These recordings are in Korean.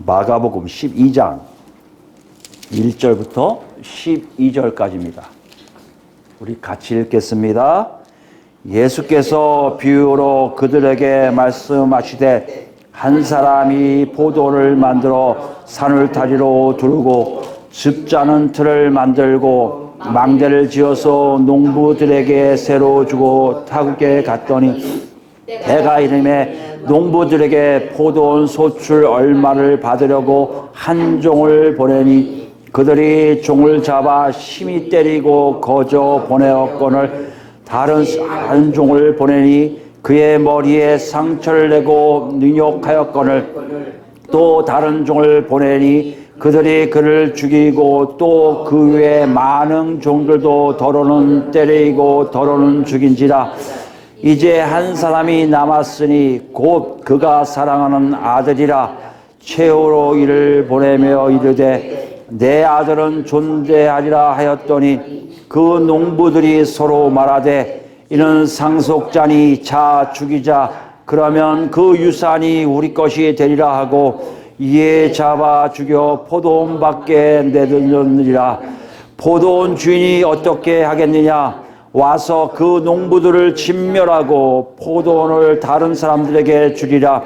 마가복음 12장 1절부터 12절까지입니다. 우리 같이 읽겠습니다. 예수께서 비유로 그들에게 말씀하시되 한 사람이 포도를 만들어 산울타리로 두르고 즙자는 틀을 만들고 망대를 지어서 농부들에게 새로 주고 타국에 갔더니 해가 이름에 농부들에게 포도원 소출 얼마를 받으려고 한 종을 보내니 그들이 종을 잡아 심히 때리고 거저 보내었거늘 다른 한 종을 보내니 그의 머리에 상처를 내고 능욕하였거늘 또 다른 종을 보내니 그들이 그를 죽이고 또 그 외에 많은 종들도 더러는 때리고 더러는 죽인지라. 이제 한 사람이 남았으니 곧 그가 사랑하는 아들이라. 최후로 이를 보내며 이르되 내 아들은 존재하리라 하였더니 그 농부들이 서로 말하되 이는 상속자니 자 죽이자. 그러면 그 유산이 우리 것이 되리라 하고 이에 잡아 죽여 포도원 밖에 내던졌느니라. 포도원 주인이 어떻게 하겠느냐? 와서 그 농부들을 진멸하고 포도원을 다른 사람들에게 주리라.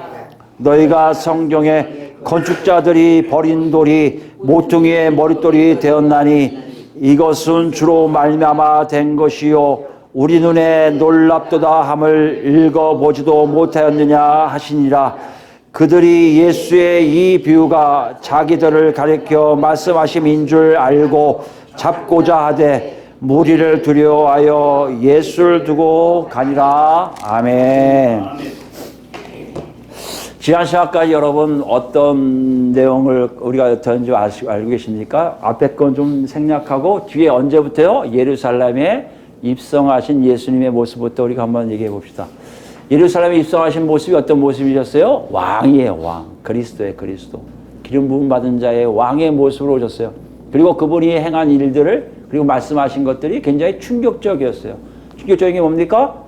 너희가 성경에 건축자들이 버린 돌이 모퉁이의 머릿돌이 되었나니 이것은 주로 말미암아 된 것이요 우리 눈에 놀랍도다 함을 읽어보지도 못하였느냐 하시니라. 그들이 예수의 이 비유가 자기들을 가리켜 말씀하심인 줄 알고 잡고자 하되 무리를 두려워하여 예수를 두고 가니라. 아멘. 지난 시간까지 여러분 어떤 내용을 우리가 전주 알고 계십니까? 앞에 건 좀 생략하고 뒤에 언제부터요? 예루살렘에 입성하신 예수님의 모습부터 우리가 한번 얘기해 봅시다. 예루살렘에 입성하신 모습이 어떤 모습이셨어요? 왕이에요, 왕. 그리스도의 그리스도. 기름 부음 받은 자의 왕의 모습으로 오셨어요. 그리고 그분이 행한 일들을 그리고 말씀하신 것들이 굉장히 충격적이었어요. 충격적인 게 뭡니까?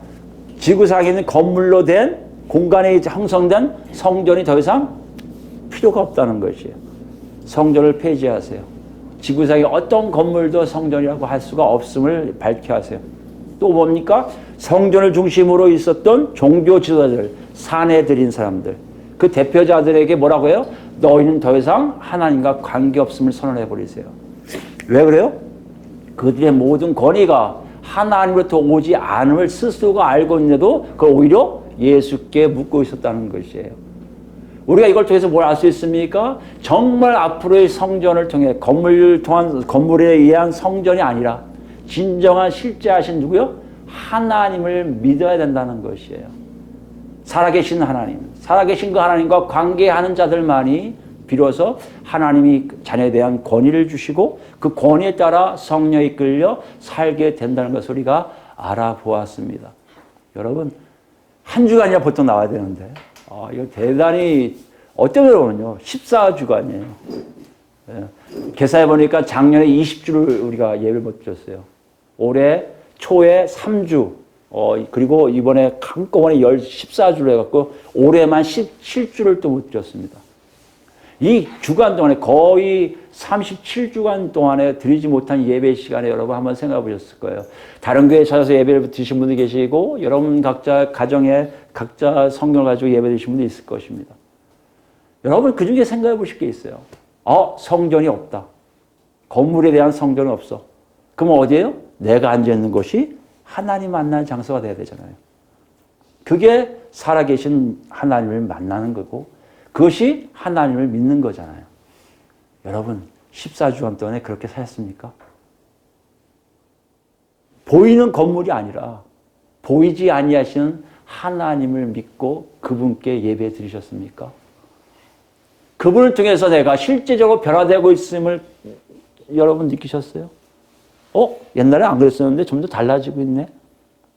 지구상에 있는 건물로 된 공간에 형성된 성전이 더 이상 필요가 없다는 것이에요. 성전을 폐지하세요. 지구상의 어떤 건물도 성전이라고 할 수가 없음을 밝혀하세요. 또 뭡니까? 성전을 중심으로 있었던 종교 지도자들, 산에 들인 사람들, 그 대표자들에게 뭐라고 해요? 너희는 더 이상 하나님과 관계없음을 선언해버리세요. 왜 그래요? 그들의 모든 권위가 하나님으로부터 오지 않음을 스스로가 알고 있는데도 그걸 오히려 예수께 묻고 있었다는 것이에요. 우리가 이걸 통해서 뭘 알 수 있습니까? 정말 앞으로의 성전을 통해 건물에 의한 성전이 아니라 진정한 실제하신 누구요? 하나님을 믿어야 된다는 것이에요. 살아계신 하나님, 살아계신 그 하나님과 관계하는 자들만이 비로소 하나님이 자녀에 대한 권위를 주시고 그 권위에 따라 성령에 이끌려 살게 된다는 것을 우리가 알아보았습니다. 여러분, 한 주간이야 보통 나와야 되는데 이거 대단히 어떤 여러분요 14주간이에요. 계산해 보니까 작년에 20주를 우리가 예배를 못 드렸어요. 올해 초에 3주 그리고 이번에 한꺼번에 14주를 해갖고 올해만 17주를 또 못 드렸습니다. 이 주간 동안에 거의 37주간 동안에 드리지 못한 예배 시간에 여러분 한번 생각해 보셨을 거예요. 다른 교회에 찾아서 예배를 드신 분도 계시고 여러분 각자 가정에 각자 성경을 가지고 예배 드신 분도 있을 것입니다. 여러분 그 중에 생각해 보실 게 있어요. 성전이 없다. 건물에 대한 성전은 없어. 그럼 어디예요? 내가 앉아있는 곳이 하나님 만나는 장소가 돼야 되잖아요. 그게 살아계신 하나님을 만나는 거고 그것이 하나님을 믿는 거잖아요. 여러분 14주간 동안에 그렇게 사셨습니까? 보이는 건물이 아니라 보이지 아니하시는 하나님을 믿고 그분께 예배 드리셨습니까? 그분을 통해서 내가 실제적으로 변화되고 있음을 여러분 느끼셨어요? 옛날에 안 그랬었는데 점점 달라지고 있네?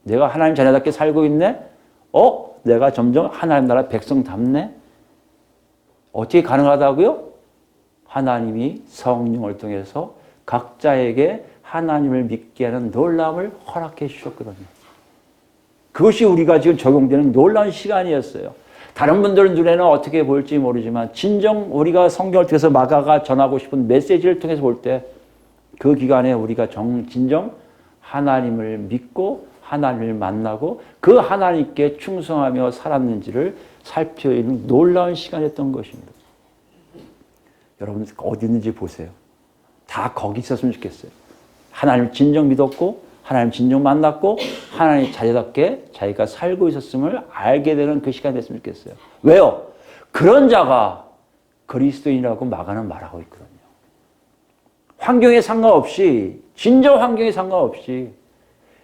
내가 하나님 자녀답게 살고 있네? 내가 점점 하나님 나라 백성답네? 어떻게 가능하다고요? 하나님이 성령을 통해서 각자에게 하나님을 믿게 하는 놀라움을 허락해 주셨거든요. 그것이 우리가 지금 적용되는 놀라운 시간이었어요. 다른 분들 눈에는 어떻게 보일지 모르지만 진정 우리가 성경을 통해서 마가가 전하고 싶은 메시지를 통해서 볼 때 그 기간에 우리가 진정 하나님을 믿고 하나님을 만나고 그 하나님께 충성하며 살았는지를 살펴있는 놀라운 시간이었던 것입니다. 여러분 어디 있는지 보세요. 다 거기 있었으면 좋겠어요. 하나님을 진정 믿었고 하나님 진정 만났고 하나님 자녀답게 자기가 살고 있었음을 알게 되는 그 시간이 됐으면 좋겠어요. 왜요? 그런 자가 그리스도인이라고 마가는 말하고 있거든요. 환경에 상관없이 진정 환경에 상관없이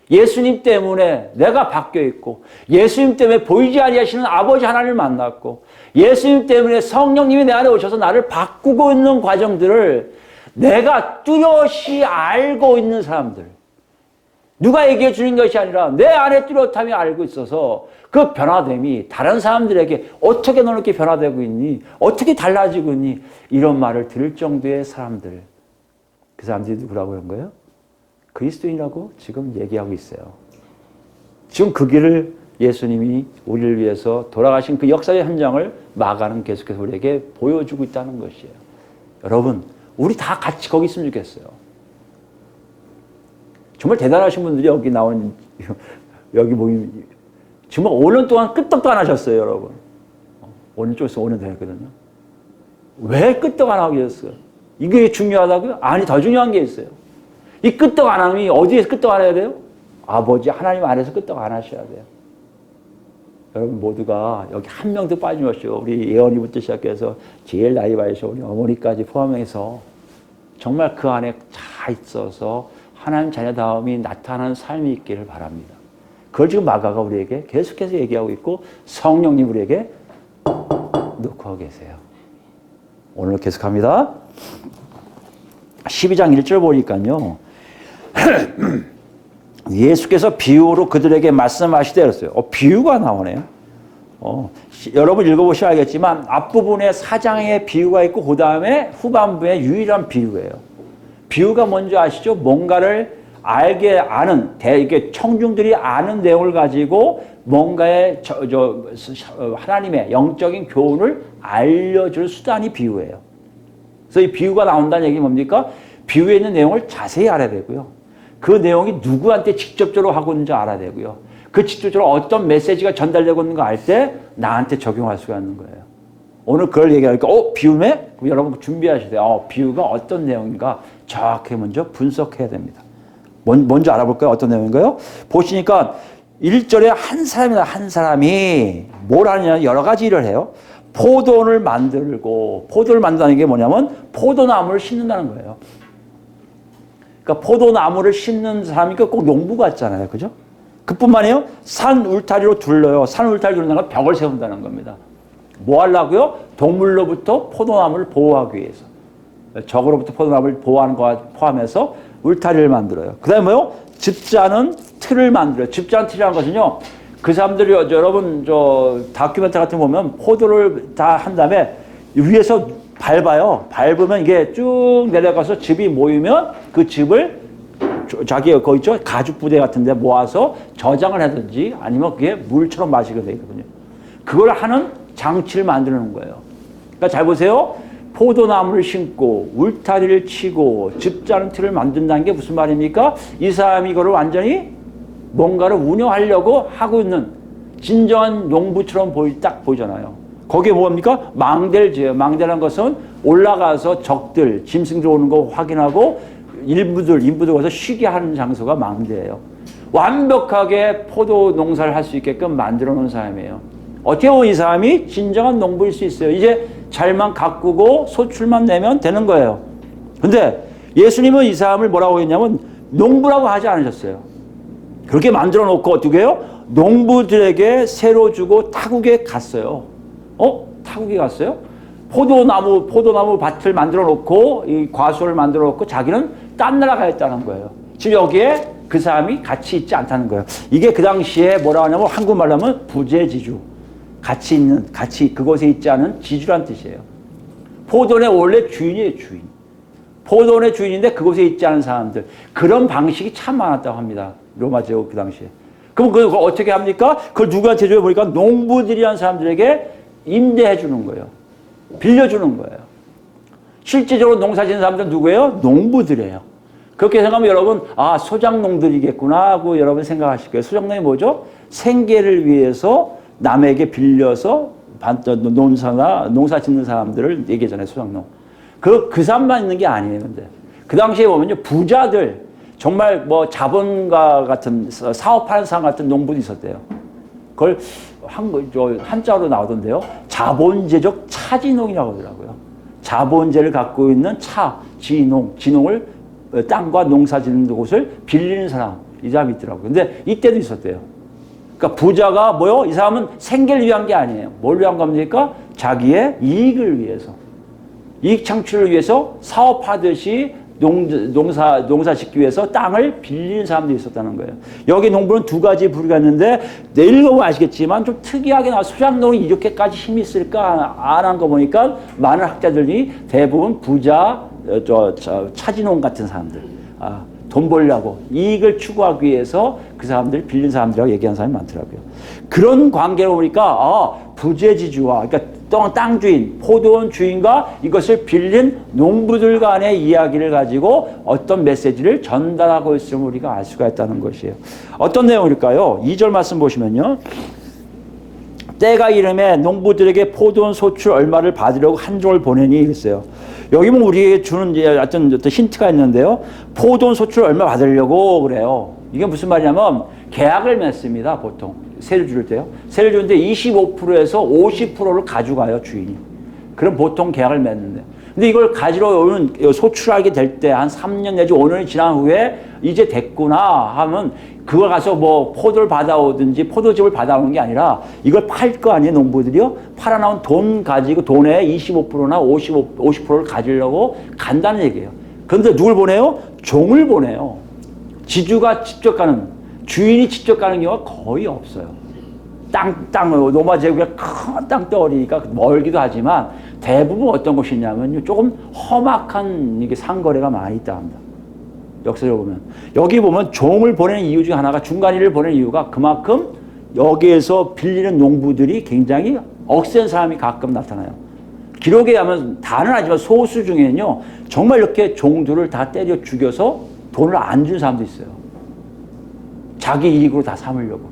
예수님 때문에 내가 바뀌어 있고 예수님 때문에 보이지 아니하시는 아버지 하나님을 만났고 예수님 때문에 성령님이 내 안에 오셔서 나를 바꾸고 있는 과정들을 내가 뚜렷이 알고 있는 사람들, 누가 얘기해 주는 것이 아니라 내 안에 뚜렷함이 알고 있어서 그 변화됨이 다른 사람들에게 어떻게 너는 이렇게 변화되고 있니? 어떻게 달라지고 있니? 이런 말을 들을 정도의 사람들, 그 사람들이 누구라고 하는 거예요? 그리스도인이라고 지금 얘기하고 있어요. 지금 그 길을 예수님이 우리를 위해서 돌아가신 그 역사의 현장을 마가는 계속해서 우리에게 보여주고 있다는 것이에요. 여러분, 우리 다 같이 거기 있으면 좋겠어요. 정말 대단하신 분들이 여기 나온, 여기 모임, 정말 5년 동안 끄떡도 안 하셨어요, 여러분. 5년 쪽에서 5년 되었거든요. 왜 끄떡 안 하고 계셨어요? 이게 중요하다고요? 아니, 더 중요한 게 있어요. 이 끄떡 안 함이 어디에서 끄떡 안 해야 돼요? 아버지 하나님 안에서 끄떡 안 하셔야 돼요. 여러분 모두가 여기 한 명도 빠짐없이요. 우리 예언이부터 시작해서 제일 나이 많으신 우리 어머니까지 포함해서 정말 그 안에 다 있어서 하나님 자녀다움이 나타나는 삶이 있기를 바랍니다. 그걸 지금 마가가 우리에게 계속해서 얘기하고 있고 성령님 우리에게 놓고 계세요. 오늘 계속합니다. 12장 1절 보니까요. 예수께서 비유로 그들에게 말씀하시되 그랬어요. 비유가 나오네요. 여러분 읽어보시면 알겠지만 앞부분에 사장의 비유가 있고 그 다음에 후반부에 유일한 비유예요. 비유가 뭔지 아시죠? 뭔가를 알게 아는, 이게 청중들이 아는 내용을 가지고 뭔가의 하나님의 영적인 교훈을 알려줄 수단이 비유예요. 그래서 이 비유가 나온다는 얘기는 뭡니까? 비유에 있는 내용을 자세히 알아야 되고요. 그 내용이 누구한테 직접적으로 하고 있는지 알아야 되고요. 그 직접적으로 어떤 메시지가 전달되고 있는 거 알 때 나한테 적용할 수가 있는 거예요. 오늘 그걸 얘기하니까 비유네? 그럼 여러분 준비하셔야 돼요. 비유가 어떤 내용인가 정확히 먼저 분석해야 됩니다. 먼저 알아볼까요? 어떤 내용인가요? 보시니까 1절에 한 사람이 뭘 하느냐 여러 가지 일을 해요. 포도를 만들고 포도를 만든다는 게 뭐냐면 포도나무를 심는다는 거예요. 그러니까 포도나무를 심는 사람이니까 꼭 농부 같잖아요. 그죠? 그뿐만이에요. 산 울타리로 둘러요. 산 울타리 둘러는 건 벽을 세운다는 겁니다. 뭐 하려고요? 동물로부터 포도나무를 보호하기 위해서. 적으로부터 포도나무를 보호하는 것 포함해서 울타리를 만들어요. 그 다음에 뭐요? 집자는 틀을 만들어요. 집자는 틀이라는 것은요. 그 사람들이 여러분 다큐멘터리 같은 거 보면 포도를 다 한 다음에 위에서 밟아요. 밟으면 이게 쭉 내려가서 즙이 모이면 그 즙을 자기 거기 있죠 가죽 부대 같은 데 모아서 저장을 하든지 아니면 그게 물처럼 마시게 되거든요. 그걸 하는 장치를 만드는 거예요. 그러니까 잘 보세요. 포도나무를 심고 울타리를 치고 즙자는 틀을 만든다는 게 무슨 말입니까? 이 사람이 이거를 완전히 뭔가를 운영하려고 하고 있는 진정한 농부처럼 딱 보이잖아요. 거기에 뭡니까? 망대를 지어요. 망대라는 것은 올라가서 적들, 짐승들 오는 거 확인하고 인부들 와서 쉬게 하는 장소가 망대예요. 완벽하게 포도 농사를 할 수 있게끔 만들어 놓은 사람이에요. 어떻게 보면 이 사람이 진정한 농부일 수 있어요. 이제 잘만 가꾸고 소출만 내면 되는 거예요. 근데 예수님은 이 사람을 뭐라고 했냐면 농부라고 하지 않으셨어요. 그렇게 만들어 놓고 어떻게 해요? 농부들에게 새로 주고 타국에 갔어요. 타국에 갔어요? 포도나무 밭을 만들어 놓고 이 과수를 만들어 놓고 자기는 딴 나라 가 있다는 거예요. 지금 여기에 그 사람이 같이 있지 않다는 거예요. 이게 그 당시에 뭐라고 하냐면 한국말로 하면 부재지주. 같이 그곳에 있지 않은 지주란 뜻이에요. 포도원의 원래 주인이에요, 주인. 포도원의 주인인데 그곳에 있지 않은 사람들. 그런 방식이 참 많았다고 합니다. 로마 제국 그 당시에. 그럼 그걸 어떻게 합니까? 그걸 누구한테 줘요? 보니까 농부들이라는 사람들에게 임대해 주는 거예요. 빌려주는 거예요. 실제적으로 농사 짓는 사람들은 누구예요? 농부들이에요. 그렇게 생각하면 여러분, 아, 소작농들이겠구나 하고 여러분 생각하실 거예요. 소작농이 뭐죠? 생계를 위해서 남에게 빌려서 농사 짓는 사람들을 얘기하잖아요, 소작농. 그 사람만 있는 게 아니에요, 근데. 그 당시에 보면요, 부자들, 정말 뭐 자본가 같은, 사업하는 사람 같은 농부도 있었대요. 그걸 한자로 나오던데요. 자본제적 차진농이라고 하더라고요. 자본제를 갖고 있는 진농을 땅과 농사 짓는 곳을 빌리는 사람, 이 사람이 있더라고요. 근데 이때도 있었대요. 그러니까 부자가 뭐요? 이 사람은 생계를 위한 게 아니에요. 뭘 위한 겁니까? 자기의 이익을 위해서. 이익 창출을 위해서 사업하듯이 농사 짓기 위해서 땅을 빌리는 사람들이 있었다는 거예요. 여기 농부는 두 가지 부류가 있는데, 읽어보면 아시겠지만 좀 특이하게 나와. 소작농이 이렇게까지 힘이 있을까 안 한 거 보니까 많은 학자들이 대부분 부자, 차진농 같은 사람들, 돈 벌려고 이익을 추구하기 위해서 그 사람들 빌린 사람들이라고 얘기하는 사람이 많더라고요. 그런 관계로 보니까 부재지주와, 그러니까 땅 주인, 포도원 주인과 이것을 빌린 농부들 간의 이야기를 가지고 어떤 메시지를 전달하고 있음을 우리가 알 수가 있다는 것이에요. 어떤 내용일까요? 2절 말씀 보시면요. 때가 이름에 농부들에게 포도원 소출 얼마를 받으려고 한 종을 보내니 있어요. 여기 뭐 우리에게 주는 어떤 힌트가 있는데요. 포도원 소출 얼마 받으려고 그래요. 이게 무슨 말이냐면 계약을 맺습니다. 보통 세를 줄 때요. 세를 주는데 25%에서 50%를 가져가요, 주인이. 그럼 보통 계약을 맺는데. 근데 이걸 가지러 오는, 소출하게 될 때 한 3년 내지 5년이 지난 후에 이제 됐구나 하면 그걸 가서 뭐 포도를 받아오든지 포도즙을 받아오는 게 아니라 이걸 팔 거 아니에요, 농부들이요? 팔아나온 돈 가지고 돈의 25%나 50%를 가지려고 간다는 얘기예요. 그런데 누굴 보내요? 종을 보내요. 지주가 직접 가는, 주인이 직접 가는 경우가 거의 없어요. 노마 제국에 큰 땅덩어리니까 멀기도 하지만 대부분 어떤 곳이냐면 조금 험악한 이게 상거래가 많이 있다 합니다. 역사적으로 보면. 여기 보면 종을 보내는 이유 중에 하나가, 중간인을 보내는 이유가 그만큼 여기에서 빌리는 농부들이 굉장히 억센 사람이 가끔 나타나요. 기록에 하면 다는 아니지만 소수 중에는요, 정말 이렇게 종들을 다 때려 죽여서 돈을 안 준 사람도 있어요. 자기 이익으로 다 삼으려고.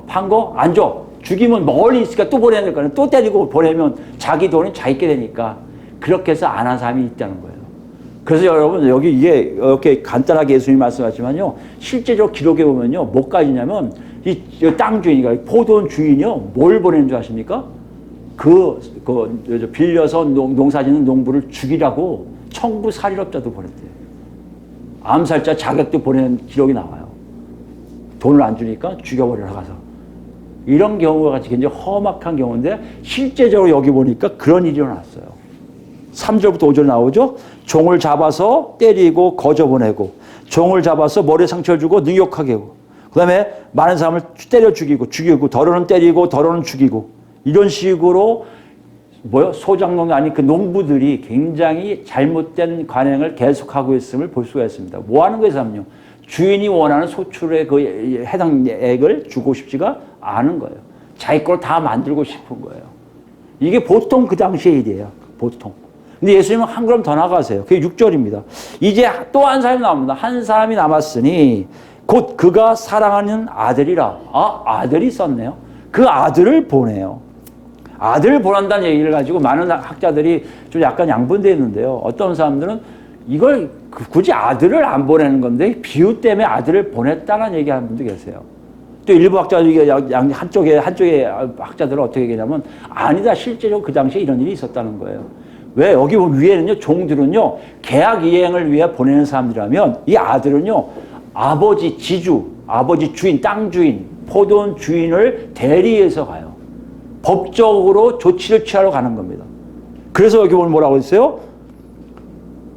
판 거 안 줘. 죽이면 멀리 있으니까 또 보내야 될 거는 또 때리고 보내면 자기 돈은 자기게 되니까 그렇게 해서 안 한 사람이 있다는 거예요. 그래서 여러분 여기 이게 이렇게 간단하게 예수님이 말씀하시지만요, 실제적으로 기록에 보면요, 뭐까지냐면 이 땅 주인이, 포도원 주인이요, 뭘 보내는 줄 아십니까? 빌려서 농사짓는 농부를 죽이라고 청부 살인업자도 보냈대요. 암살자 자격도 보내는 기록이 나와요. 돈을 안 주니까 죽여버리러 가서. 이런 경우가 같이 굉장히 험악한 경우인데 실제적으로 여기 보니까 그런 일이 일어났어요. 3절부터 5절 나오죠. 종을 잡아서 때리고 거저 보내고, 종을 잡아서 머리에 상처를 주고 능욕하게 하고, 그 다음에 많은 사람을 때려 죽이고 더러는 때리고 더러는 죽이고, 이런 식으로 소작농이 아닌 그 농부들이 굉장히 잘못된 관행을 계속하고 있음을 볼 수가 있습니다. 뭐 하는 거예요, 사람요? 주인이 원하는 소출의 그 해당액을 주고 싶지가 않은 거예요. 자기 걸 다 만들고 싶은 거예요. 이게 보통 그 당시의 일이에요. 보통. 근데 예수님은 한 걸음 더 나가세요. 그게 6절입니다. 이제 또 한 사람이 나옵니다. 한 사람이 남았으니 곧 그가 사랑하는 아들이라. 아들이 있었네요. 그 아들을 보내요. 아들을 보낸다는 얘기를 가지고 많은 학자들이 좀 약간 양분되어 있는데요. 어떤 사람들은 이걸 굳이 아들을 안 보내는 건데 비유 때문에 아들을 보냈다는 얘기하는 분도 계세요. 또 일부 학자들이 한쪽에 학자들은 어떻게 얘기하냐면 아니다, 실제로 그 당시에 이런 일이 있었다는 거예요. 왜? 여기 위에는요, 종들은요, 계약 이행을 위해 보내는 사람들이라면 이 아들은요, 아버지 지주, 아버지 주인, 땅 주인, 포도원 주인을 대리해서 가요. 법적으로 조치를 취하러 가는 겁니다. 그래서 여기 보면 뭐라고 했어요?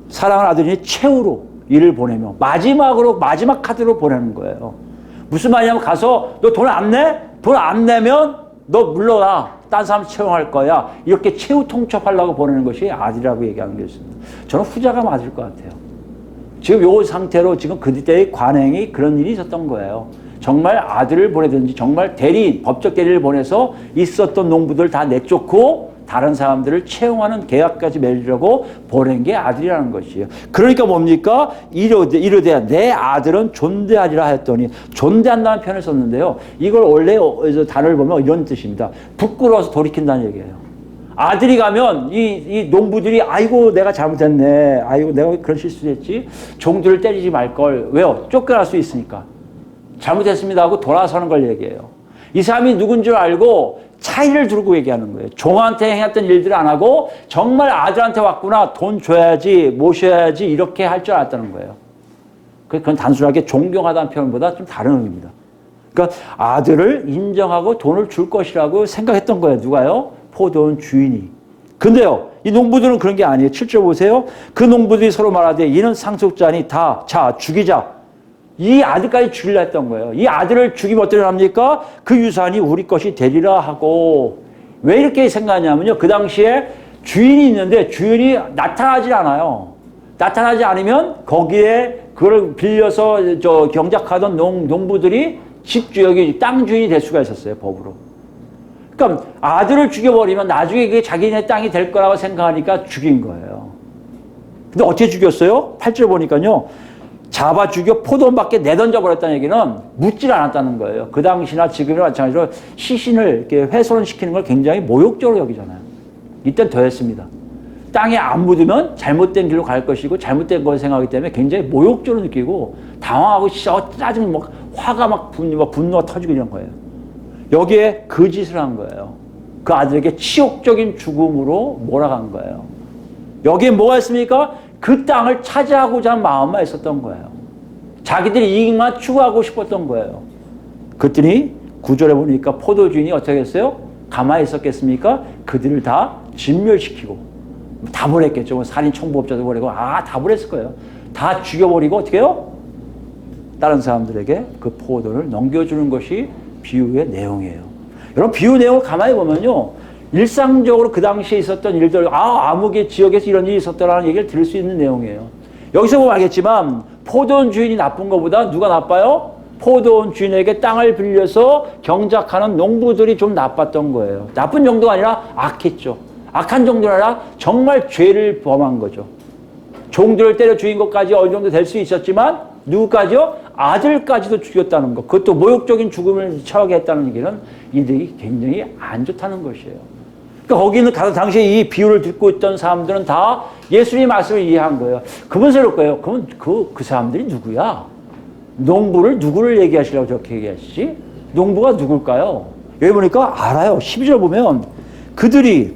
사랑하는 아들이니 최후로 이를 보내며 마지막 카드로 보내는 거예요. 무슨 말이냐면 가서 너 돈 안 내? 돈 안 내면 너 물러나. 딴 사람 채용할 거야. 이렇게 최후 통첩하려고 보내는 것이 아들이라고 얘기하는 게 있습니다. 저는 후자가 맞을 것 같아요. 지금 요 상태로 지금 그때의 관행이 그런 일이 있었던 거예요. 정말 아들을 보내든지 정말 대리인, 법적 대리를 보내서 있었던 농부들 다 내쫓고 다른 사람들을 채용하는 계약까지 맺으려고 보낸 게 아들이라는 것이에요. 그러니까 뭡니까? 이르되 내 아들은 존대하리라 했더니 존대한다는 표현을 썼는데요. 이걸 원래 단어를 보면 이런 뜻입니다. 부끄러워서 돌이킨다는 얘기예요. 아들이 가면 이 농부들이 아이고 내가 잘못했네. 아이고 내가 그런 실수했지. 종들을 때리지 말걸. 왜요? 쫓겨날 수 있으니까. 잘못했습니다 하고 돌아서는 걸 얘기해요. 이 사람이 누군 줄 알고 차이를 두르고 얘기하는 거예요. 종한테 행했던 일들을 안 하고 정말 아들한테 왔구나. 돈 줘야지 모셔야지 이렇게 할 줄 알았다는 거예요. 그건 단순하게 존경하다는 표현보다 좀 다른 의미입니다. 그러니까 아들을 인정하고 돈을 줄 것이라고 생각했던 거예요. 누가요? 포도원 주인이. 근데요, 이 농부들은 그런 게 아니에요. 7절 보세요. 그 농부들이 서로 말하되 이는 상속자니 다 자 죽이자. 이 아들까지 죽이려 했던 거예요. 이 아들을 죽이면 어떻게 합니까? 그 유산이 우리 것이 되리라 하고. 왜 이렇게 생각하냐면요. 그 당시에 주인이 있는데 주인이 나타나지 않아요. 나타나지 않으면 거기에 그걸 빌려서 경작하던 농부들이 여기 땅 주인이 될 수가 있었어요. 법으로. 그러니까 아들을 죽여버리면 나중에 그게 자기네 땅이 될 거라고 생각하니까 죽인 거예요. 근데 어떻게 죽였어요? 8절 보니까요. 잡아 죽여 포도원밖에 내던져 버렸다는 얘기는 묻질 않았다는 거예요. 그 당시나 지금이나 마찬가지로 시신을 이렇게 훼손시키는 걸 굉장히 모욕적으로 여기잖아요. 이땐 더했습니다. 땅에 안 묻으면 잘못된 길로 갈 것이고 잘못된 걸 생각하기 때문에 굉장히 모욕적으로 느끼고 당황하고 짜증 막 화가 막 분노가 터지고 이런 거예요. 여기에 그 짓을 한 거예요. 그 아들에게 치욕적인 죽음으로 몰아간 거예요. 여기에 뭐가 있습니까? 그 땅을 차지하고자 하는 마음만 있었던 거예요. 자기들이 이익만 추구하고 싶었던 거예요. 그랬더니 9절에 보니까 포도주인이 어떻게 했어요? 가만히 있었겠습니까? 그들을 다 진멸시키고 다 보냈겠죠. 살인 청부업자도 보내고 다 보냈을 거예요. 다 죽여버리고 어떻게 해요? 다른 사람들에게 그 포도를 넘겨주는 것이 비유의 내용이에요. 여러분 비유 내용을 가만히 보면요. 일상적으로 그 당시에 있었던 일들, 아무개 지역에서 이런 일이 있었다라는 얘기를 들을 수 있는 내용이에요. 여기서 보면 알겠지만 포도원 주인이 나쁜 것보다 누가 나빠요? 포도원 주인에게 땅을 빌려서 경작하는 농부들이 좀 나빴던 거예요. 나쁜 정도가 아니라 악했죠. 악한 정도가 아니라 정말 죄를 범한 거죠. 종들을 때려 죽인 것까지 어느 정도 될 수 있었지만 누구까지요? 아들까지도 죽였다는 것. 그것도 모욕적인 죽음을 처하게 했다는 얘기는 이들이 굉장히 안 좋다는 것이에요. 그러니까 거기는 당시에 이 비유를 듣고 있던 사람들은 다 예수님의 말씀을 이해한 거예요. 그분스러울 거예요. 그러면 그 사람들이 누구야? 누구를 얘기하시려고 저렇게 얘기하시지? 농부가 누굴까요? 여기 보니까 알아요. 12절 보면 그들이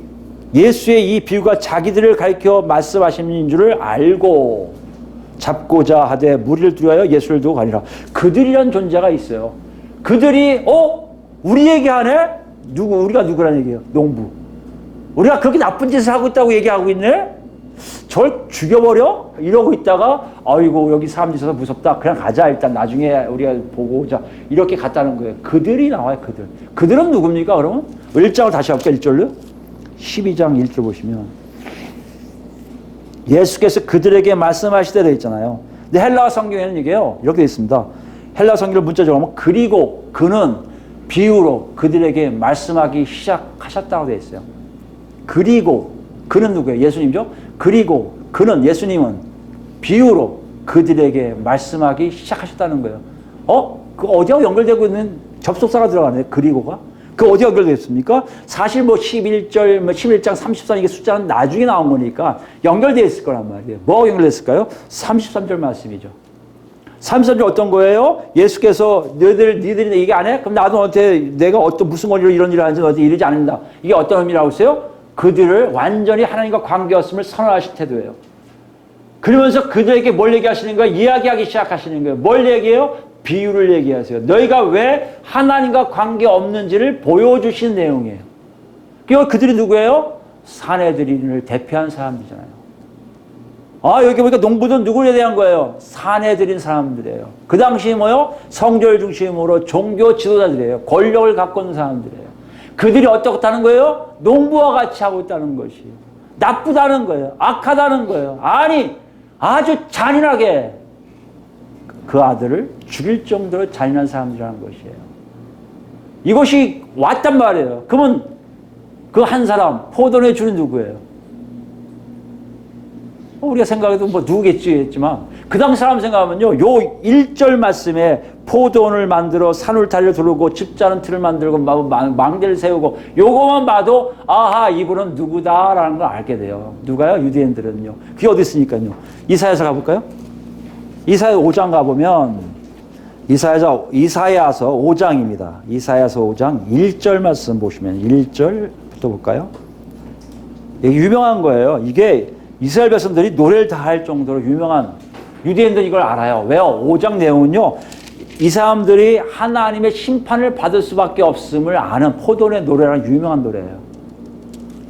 예수의 이 비유가 자기들을 가리켜 말씀하시는 줄을 알고 잡고자 하되 무리를 두려하여 예수를 두고 가니라. 그들이란 존재가 있어요. 그들이 우리 얘기하네? 우리가 누구란 얘기예요? 농부. 우리가 그렇게 나쁜 짓을 하고 있다고 얘기하고 있네? 절 죽여버려? 이러고 있다가 아이고 여기 사람들이 있어서 무섭다. 그냥 가자. 일단 나중에 우리가 보고 오자. 이렇게 갔다는 거예요. 그들이 나와요. 그들은 누굽니까 그러면? 1장을 다시 할게요. 1절로. 12장 1절 보시면 예수께서 그들에게 말씀하시되 되어 있잖아요. 근데 헬라어 성경에는 이게요. 이렇게 되어 있습니다. 헬라어 성경을 문자적으로 하면 그리고 그는 비유로 그들에게 말씀하기 시작하셨다고 되어 있어요. 그리고 그는 누구예요? 예수님이죠. 그리고 그는 예수님은 비유로 그들에게 말씀하기 시작하셨다는 거예요. 그 어디하고 연결되고 있는 접속사가 들어가네요. 그리고가. 그 어디가 연결되어 있습니까? 사실 11장 34 이게 숫자는 나중에 나온 거니까 연결되어 있을 거란 말이에요. 뭐가 연결됐을까요? 33절 말씀이죠. 33절 어떤 거예요? 예수께서 니들이 내 얘기 안 해? 그럼 나도 내가 무슨 권리로 이런 일을 하는지 너한테 이르지 않는다. 이게 어떤 의미라고 했어요? 그들을 완전히 하나님과 관계였음을 선언하실 태도예요. 그러면서 그들에게 뭘 얘기하시는 거예요? 이야기하기 시작하시는 거예요. 뭘 얘기해요? 비유를 얘기하세요. 너희가 왜 하나님과 관계 없는지를 보여주신 내용이에요. 그들이 누구예요? 사내들인을 대표한 사람들이잖아요. 여기 보니까 농부들은 누구에 대한 거예요? 사내들인 사람들이에요. 그 당시 뭐요? 성절 중심으로 종교 지도자들이에요. 권력을 갖고 있는 사람들이에요. 그들이 어떻다는 거예요? 농부와 같이 하고 있다는 것이에요. 나쁘다는 거예요. 악하다는 거예요. 아니, 아주 잔인하게 그 아들을 죽일 정도로 잔인한 사람들이라는 것이에요. 이것이 왔단 말이에요. 그러면 그 한 사람, 포도원의 주는 누구예요? 우리가 생각해도 뭐 누구겠지 했지만 그 당시 사람 생각하면요. 요 1절 말씀에 포도원을 만들어 산울타리를 두르고 집자는 틀을 만들고 망대를 세우고 요거만 봐도 아하 이분은 누구다라는 걸 알게 돼요. 누가요? 유대인들은요. 그게 어디 있으니까요. 이사야서 가볼까요? 이사야 5장 가보면 이사야서 5장입니다. 이사야서 5장 1절 말씀 보시면 1절부터 볼까요? 이게 유명한 거예요. 이게 이스라엘 백성들이 노래를 다 할 정도로 유명한 유대인들은 이걸 알아요. 왜요? 5장 내용은요. 이 사람들이 하나님의 심판을 받을 수밖에 없음을 아는 포도원의 노래라는 유명한 노래예요.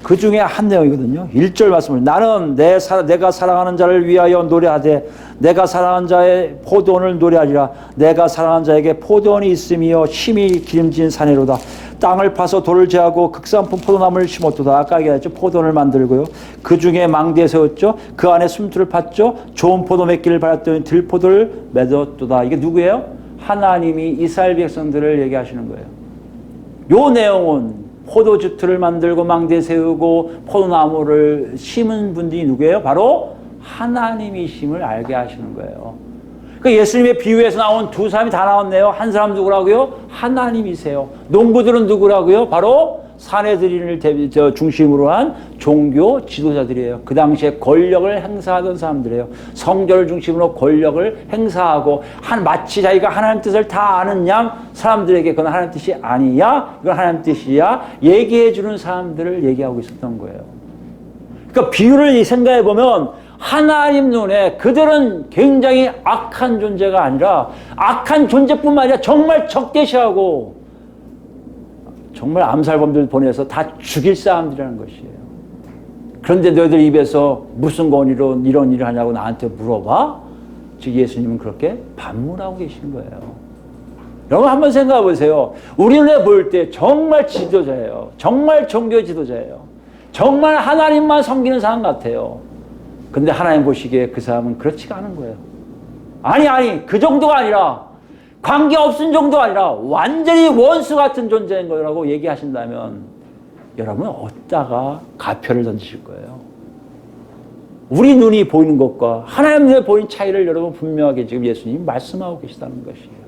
그 중에 한 내용이거든요. 1절 말씀을 나는 내가 사랑하는 자를 위하여 노래하되 내가 사랑하는 자의 포도원을 노래하리라. 내가 사랑하는 자에게 포도원이 있으며 심히 기름진 산이로다. 땅을 파서 돌을 제하고 극산품 포도나무를 심었도다. 아까 얘기했죠. 포도원을 만들고요. 그 중에 망대에 세웠죠. 그 안에 숨투를 팠죠. 좋은 포도 맺기를 바랐더니 들포도를 맺었도다. 이게 누구예요? 하나님이 이스라엘 백성들을 얘기하시는 거예요. 요 내용은 포도주틀을 만들고 망대 세우고 포도나무를 심은 분들이 누구예요? 바로 하나님이심을 알게 하시는 거예요. 그러니까 예수님의 비유에서 나온 두 사람이 다 나왔네요. 한 사람 누구라고요? 하나님이세요. 농부들은 누구라고요? 바로 사내들인을 중심으로 한 종교 지도자들이에요. 그 당시에 권력을 행사하던 사람들이에요. 성전을 중심으로 권력을 행사하고 마치 자기가 하나님 뜻을 다 아는 양 사람들에게 그건 하나님 뜻이 아니야, 이건 하나님 뜻이야 얘기해 주는 사람들을 얘기하고 있었던 거예요. 그러니까 비유를 생각해 보면 하나님 눈에 그들은 굉장히 악한 존재가 아니라 악한 존재뿐만 아니라 정말 적대시하고 정말 암살범들 보내서 다 죽일 사람들이라는 것이에요. 그런데 너희들 입에서 무슨 권위로 이런 일을 하냐고 나한테 물어봐? 즉 예수님은 그렇게 반문하고 계신 거예요. 여러분 한번 생각해 보세요. 우리 눈에 볼 때 정말 지도자예요. 정말 종교 지도자예요. 정말 하나님만 섬기는 사람 같아요. 근데 하나님 보시기에 그 사람은 그렇지가 않은 거예요. 아니 그 정도가 아니라 관계없은 정도가 아니라 완전히 원수 같은 존재인 거라고 얘기하신다면 여러분은 어디다가 가표를 던지실 거예요? 우리 눈이 보이는 것과 하나님 눈에 보이는 차이를 여러분 분명하게 지금 예수님이 말씀하고 계시다는 것이에요.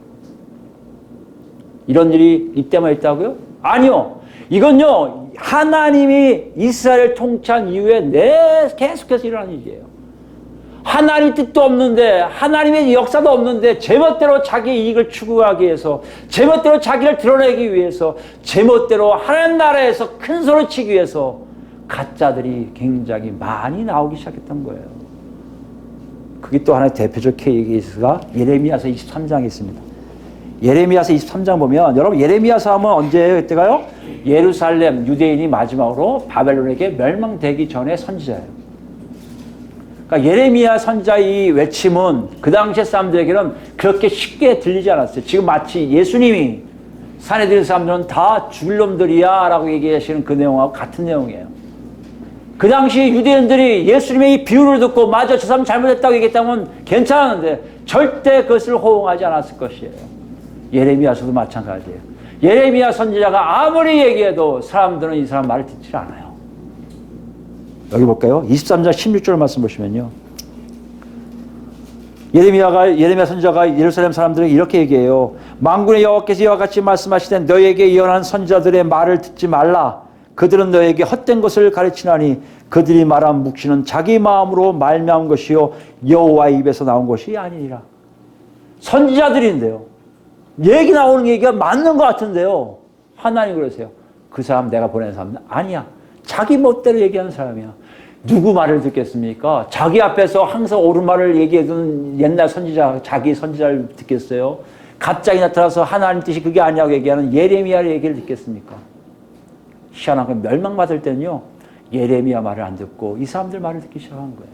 이런 일이 이때만 있다고요? 아니요. 이건요. 하나님이 이스라엘을 통치한 이후에 계속해서 일어나는 일이에요. 하나님 뜻도 없는데 하나님의 역사도 없는데 제멋대로 자기 이익을 추구하기 위해서 제멋대로 자기를 드러내기 위해서 제멋대로 하나님 나라에서 큰 소리 치기 위해서 가짜들이 굉장히 많이 나오기 시작했던 거예요. 그게 또 하나의 대표적 케이스가 예레미야서 23장에 있습니다. 예레미야서 23장 보면 여러분 예레미야서 하면 언제예요? 그때가요? 예루살렘 유대인이 마지막으로 바벨론에게 멸망되기 전에 선지자예요. 그러니까 예레미야 선지자의 외침은 그 당시 사람들에게는 그렇게 쉽게 들리지 않았어요. 지금 마치 예수님이 사내들인 사람들은 다 죽을 놈들이야 라고 얘기하시는 그 내용하고 같은 내용이에요. 그 당시 유대인들이 예수님의 이 비유를 듣고 맞아 저 사람 잘못했다고 얘기했다면 괜찮았는데 절대 그것을 호응하지 않았을 것이에요. 예레미야서도 마찬가지예요. 예레미야 선지자가 아무리 얘기해도 사람들은 이 사람 말을 듣지 않아요. 여기 볼까요? 23장 16절 말씀 보시면요. 예레미야 선지자가 예루살렘 사람들에게 이렇게 얘기해요. 만군의 여호와께서 이와 같이 말씀하시되 너에게 예언한 선지자들의 말을 듣지 말라. 그들은 너에게 헛된 것을 가르치나니 그들이 말한 묵시는 자기 마음으로 말미암은 것이요 여호와의 입에서 나온 것이 아니니라. 선지자들인데요. 얘기 나오는 얘기가 맞는 것 같은데요. 하나님 그러세요. 그 사람 내가 보낸 사람은 아니야. 자기 멋대로 얘기하는 사람이야. 누구 말을 듣겠습니까? 자기 앞에서 항상 옳은 말을 얘기해둔 옛날 선지자, 자기 선지자를 듣겠어요? 갑자기 나타나서 하나님 뜻이 그게 아니라고 얘기하는 예레미야의 얘기를 듣겠습니까? 희한한 건 멸망받을 때는요. 예레미야 말을 안 듣고 이 사람들 말을 듣기 시작한 거예요.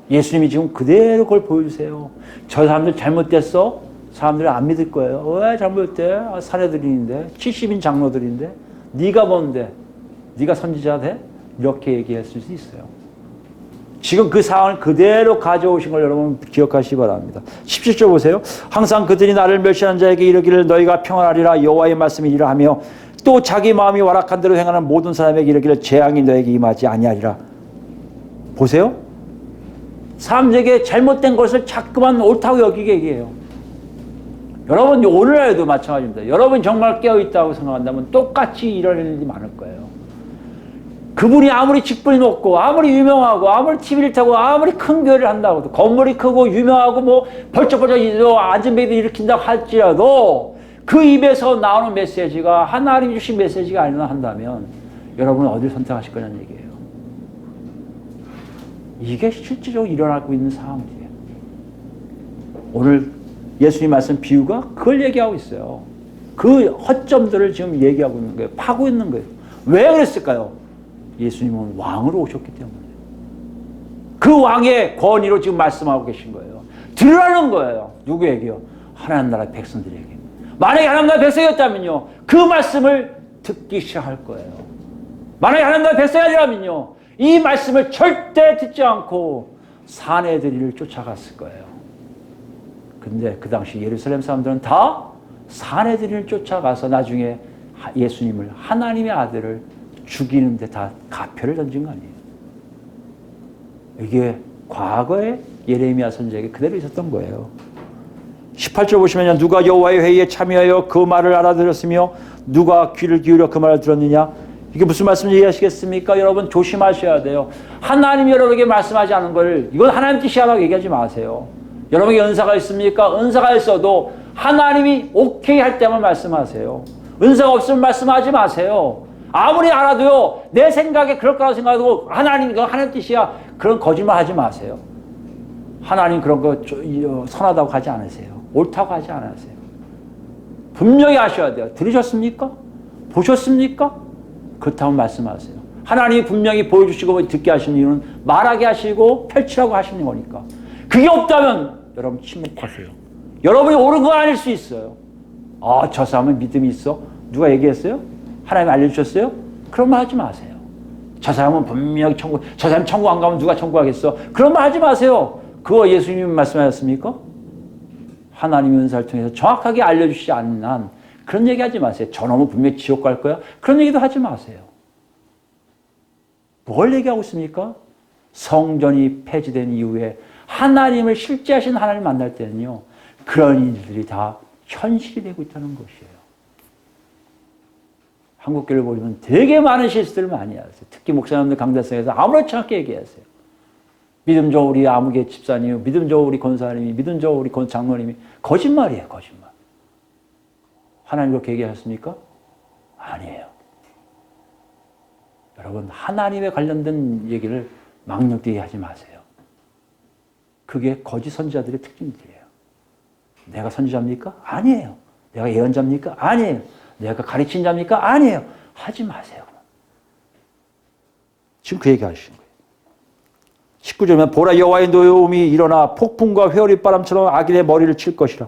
예수님이 지금 그대로 그걸 보여주세요. 저 사람들 잘못됐어? 사람들은 안 믿을 거예요. 왜 잘못됐대? 사내들인데 70인 장로들인데 네가 뭔데? 네가 선지자 돼? 이렇게 얘기했을 수 있어요. 지금 그 상황을 그대로 가져오신 걸 여러분 기억하시기 바랍니다. 17절 보세요. 항상 그들이 나를 멸시하는 자에게 이르기를 너희가 평안하리라 여호와의 말씀이 이라 하며 또 자기 마음이 완악한 대로 행하는 모든 사람에게 이르기를 재앙이 너에게 임하지 아니하리라. 보세요. 사람들에게 잘못된 것을 자꾸만 옳다고 여기게 얘기해요. 여러분 오늘날에도 마찬가지입니다. 여러분 정말 깨어있다고 생각한다면 똑같이 이런 일이 많을 거예요. 그분이 아무리 직분이 높고 아무리 유명하고 아무리 TV를 타고 아무리 큰 교회를 한다고 해도 건물이 크고 유명하고 뭐 벌쩍벌쩍 안전벨트 일으킨다고 할지라도 그 입에서 나오는 메시지가 하나님 주신 메시지가 아니라 한다면 여러분은 어디를 선택하실 거냐는 얘기예요. 이게 실질적으로 일어나고 있는 상황이에요. 오늘 예수님 말씀 비유가 그걸 얘기하고 있어요. 그 허점들을 지금 얘기하고 있는 거예요. 파고 있는 거예요. 왜 그랬을까요? 예수님은 왕으로 오셨기 때문에. 그 왕의 권위로 지금 말씀하고 계신 거예요. 들으라는 거예요. 누구에게요? 하나님 나라 백성들에게. 만약에 하나님 나라 백성이었다면요, 그 말씀을 듣기 시작할 거예요. 만약에 하나님 나라 백성이 아니라면요, 이 말씀을 절대 듣지 않고 사내들이를 쫓아갔을 거예요. 근데 그 당시 예루살렘 사람들은 다 사내들이를 쫓아가서 나중에 예수님을, 하나님의 아들을 죽이는데 다 가표를 던진 거 아니에요. 이게 과거에 예레미야 선지자에게 그대로 있었던 거예요. 18절 보시면 누가 여호와의 회의에 참여하여 그 말을 알아들었으며 누가 귀를 기울여 그 말을 들었느냐. 이게 무슨 말씀인지 이해하시겠습니까? 여러분 조심하셔야 돼요. 하나님이 여러분에게 말씀하지 않은 걸 이건 하나님 뜻이야라고 얘기하지 마세요. 여러분에게 은사가 있습니까? 은사가 있어도 하나님이 오케이 할 때만 말씀하세요. 은사가 없으면 말씀하지 마세요. 아무리 알아도요, 내 생각에 그럴 거라고 생각하고 하나님 이거 하나님 뜻이야, 그런 거짓말 하지 마세요. 하나님 그런 거 선하다고 하지 않으세요. 옳다고 하지 않으세요. 분명히 아셔야 돼요. 들으셨습니까? 보셨습니까? 그렇다면 말씀하세요. 하나님이 분명히 보여주시고 듣게 하시는 이유는 말하게 하시고 펼치라고 하시는 거니까. 그게 없다면 여러분 침묵하세요. 여러분이 옳은 건 아닐 수 있어요. 아, 저 사람은 믿음이 있어? 누가 얘기했어요? 하나님 알려주셨어요? 그런 말 하지 마세요. 저 사람은 분명히 천국, 저 사람 천국 안 가면 누가 천국하겠어? 그런 말 하지 마세요. 그거 예수님이 말씀하셨습니까? 하나님의 은사를 통해서 정확하게 알려주시지 않는 한 그런 얘기 하지 마세요. 저놈은 분명히 지옥 갈 거야? 그런 얘기도 하지 마세요. 뭘 얘기하고 있습니까? 성전이 폐지된 이후에 하나님을 실제 하신 하나님 만날 때는요, 그런 일들이 다 현실이 되고 있다는 것이에요. 한국교회를 보시면 되게 많은 실수들을 많이 하세요. 특히 목사님들 강단성에서 아무렇지 않게 얘기하세요. 믿음 좋은 우리 아무개 집사님, 믿음 좋은 우리 권사님이, 믿음 좋은 우리 장로님이. 거짓말이에요, 거짓말. 하나님 그렇게 얘기하셨습니까? 아니에요. 여러분, 하나님에 관련된 얘기를 망령되게 하지 마세요. 그게 거짓 선지자들의 특징들이에요. 내가 선지자입니까? 아니에요. 내가 예언자입니까? 아니에요. 내가 가르친 자입니까? 아니에요. 하지 마세요. 지금 그 얘기 하시는 거예요. 19절에 보라 여호와의 노여움이 일어나 폭풍과 회오리 바람처럼 악인의 머리를 칠 것이라.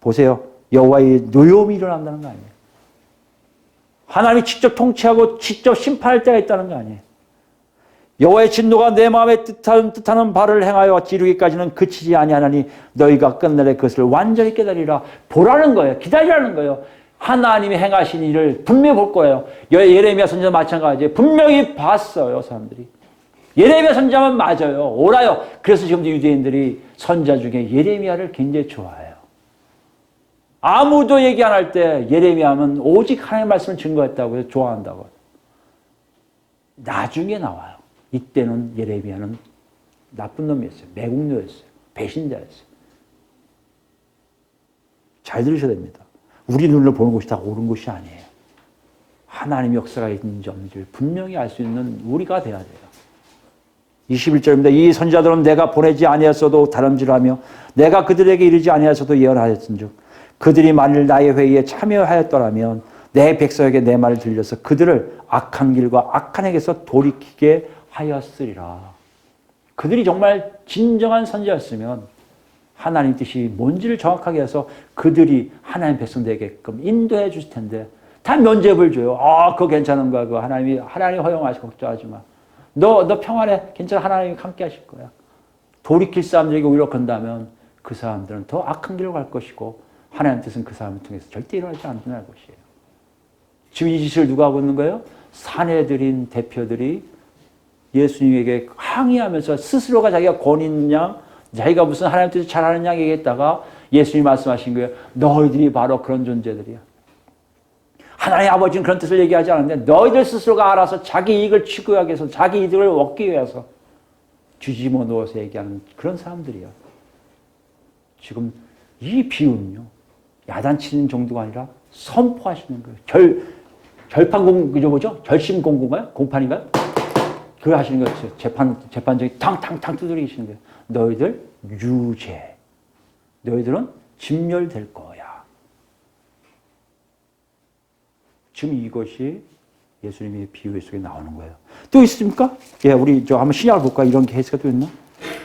보세요. 여호와의 노여움이 일어난다는 거 아니에요. 하나님이 직접 통치하고 직접 심판할 때가 있다는 거 아니에요. 여호와의 진노가 내 마음에 뜻하는 바를 행하여 이루기까지는 그치지 아니하나니 너희가 끝날에 그것을 완전히 깨달으리라. 보라는 거예요. 기다리라는 거예요. 하나님이 행하신 일을 분명히 볼 거예요. 예레미야 선지자 마찬가지예요. 분명히 봤어요, 사람들이. 예레미야 선지자만 맞아요. 옳아요. 그래서 지금도 유대인들이 선지자 중에 예레미야를 굉장히 좋아해요. 아무도 얘기 안 할 때 예레미야는 오직 하나님의 말씀을 증거했다고 해서 좋아한다고. 나중에 나와요. 이때는 예레미야는 나쁜 놈이었어요. 매국노였어요. 배신자였어요. 잘 들으셔야 됩니다. 우리 눈으로 보는 것이 다 옳은 것이 아니에요. 하나님의 역사가 있는지 없는지를 분명히 알 수 있는 우리가 돼야 돼요. 21절입니다. 이 선지자들은 내가 보내지 아니하였어도 다름질하며 내가 그들에게 이르지 아니하였어도 예언하였은즉 그들이 만일 나의 회의에 참여하였더라면 내 백성에게 내 말을 들려서 그들을 악한 길과 악한 행에서 돌이키게 하였으리라. 그들이 정말 진정한 선지자였으면 하나님 뜻이 뭔지를 정확하게 해서 그들이 하나님 백성되게끔 인도해 주실 텐데 다 면죄부를 줘요. 아, 그거 괜찮은 거야. 그거 하나님이 허용하시고 걱정하지 마. 너 평안해. 괜찮아. 하나님이 함께 하실 거야. 돌이킬 사람들에게 오히려 건다면 그 사람들은 더 악한 길로 갈 것이고 하나님 뜻은 그 사람을 통해서 절대 일어나지 않는다는 것이에요. 지금 이 짓을 누가 하고 있는 거예요? 사내들인 대표들이 예수님에게 항의하면서 스스로가 자기가 권위있는 양, 자기가 무슨 하나님 뜻을 잘하는 양 얘기했다가 예수님이 말씀하신 거예요. 너희들이 바로 그런 존재들이야. 하나님 아버지는 그런 뜻을 얘기하지 않았는데 너희들 스스로가 알아서 자기 이익을 추구하기 위해서 자기 이득을 얻기 위해서 뒤집어 놓아서 얘기하는 그런 사람들이야. 지금 이 비유는요. 야단치는 정도가 아니라 선포하시는 거예요. 결판 그죠 뭐죠? 결심 공고인가요? 공판인가요? 그걸 하시는 거죠. 재판장이 탕탕탕 두드리시는 거예요. 너희들 유죄. 너희들은 진멸될 거야. 지금 이것이 예수님의 비유 속에 나오는 거예요. 또 있습니까? 예, 우리 한번 신약을 볼까? 이런 케이스가 또 있나?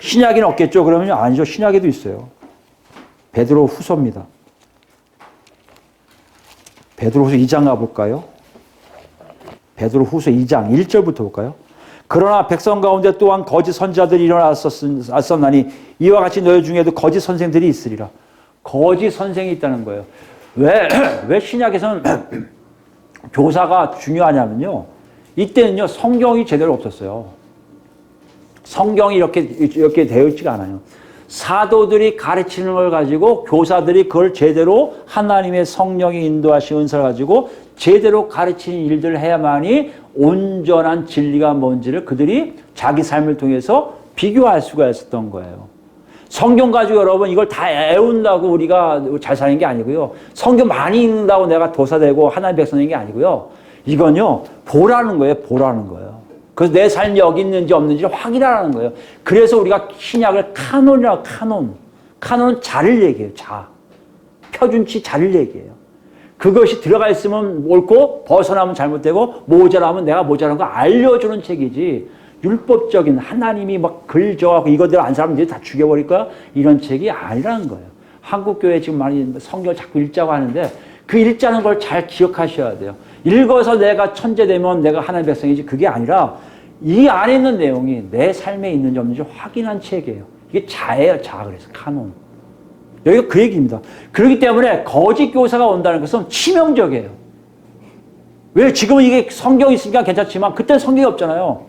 신약에는 없겠죠? 그러면 아니죠. 신약에도 있어요. 베드로 후서입니다. 베드로 후서 2장 가볼까요? 베드로 후서 2장 1절부터 볼까요? 그러나 백성 가운데 또한 거짓 선지자들이 일어났었나니 이와 같이 너희 중에도 거짓 선생들이 있으리라. 거짓 선생이 있다는 거예요. 왜 신약에서는 교사가 중요하냐면요. 이때는요, 성경이 제대로 없었어요. 성경이 이렇게 되어 있지가 않아요. 사도들이 가르치는 걸 가지고 교사들이 그걸 제대로 하나님의 성령이 인도하신 은사를 가지고 제대로 가르치는 일들을 해야만이 온전한 진리가 뭔지를 그들이 자기 삶을 통해서 비교할 수가 있었던 거예요. 성경 가지고 여러분 이걸 다 애운다고 우리가 잘 사는 게 아니고요. 성경 많이 읽는다고 내가 도사되고 하나님 백성인 게 아니고요. 이건요, 보라는 거예요. 보라는 거예요. 그래서 내 삶이 여기 있는지 없는지를 확인하라는 거예요. 그래서 우리가 신약을 카논이라고 카논은 자를 얘기해요. 자. 표준치 자를 얘기해요. 그것이 들어가 있으면 옳고 벗어나면 잘못되고 모자라면 내가 모자란 거 알려주는 책이지 율법적인 하나님이 막 글 적하고 이거대로 안 살면 이제 다 죽여버릴 거야? 이런 책이 아니라는 거예요. 한국교회 지금 많이 성경을 자꾸 읽자고 하는데 그 읽자는 걸 잘 기억하셔야 돼요. 읽어서 내가 천재 되면 내가 하나님의 백성이지 그게 아니라 이 안에 있는 내용이 내 삶에 있는지 없는지 확인한 책이에요. 이게 자예요. 자. 그래서 카논. 여기가 그 얘기입니다. 그렇기 때문에 거짓 교사가 온다는 것은 치명적이에요. 왜 지금은 이게 성경이 있으니까 괜찮지만 그때는 성경이 없잖아요.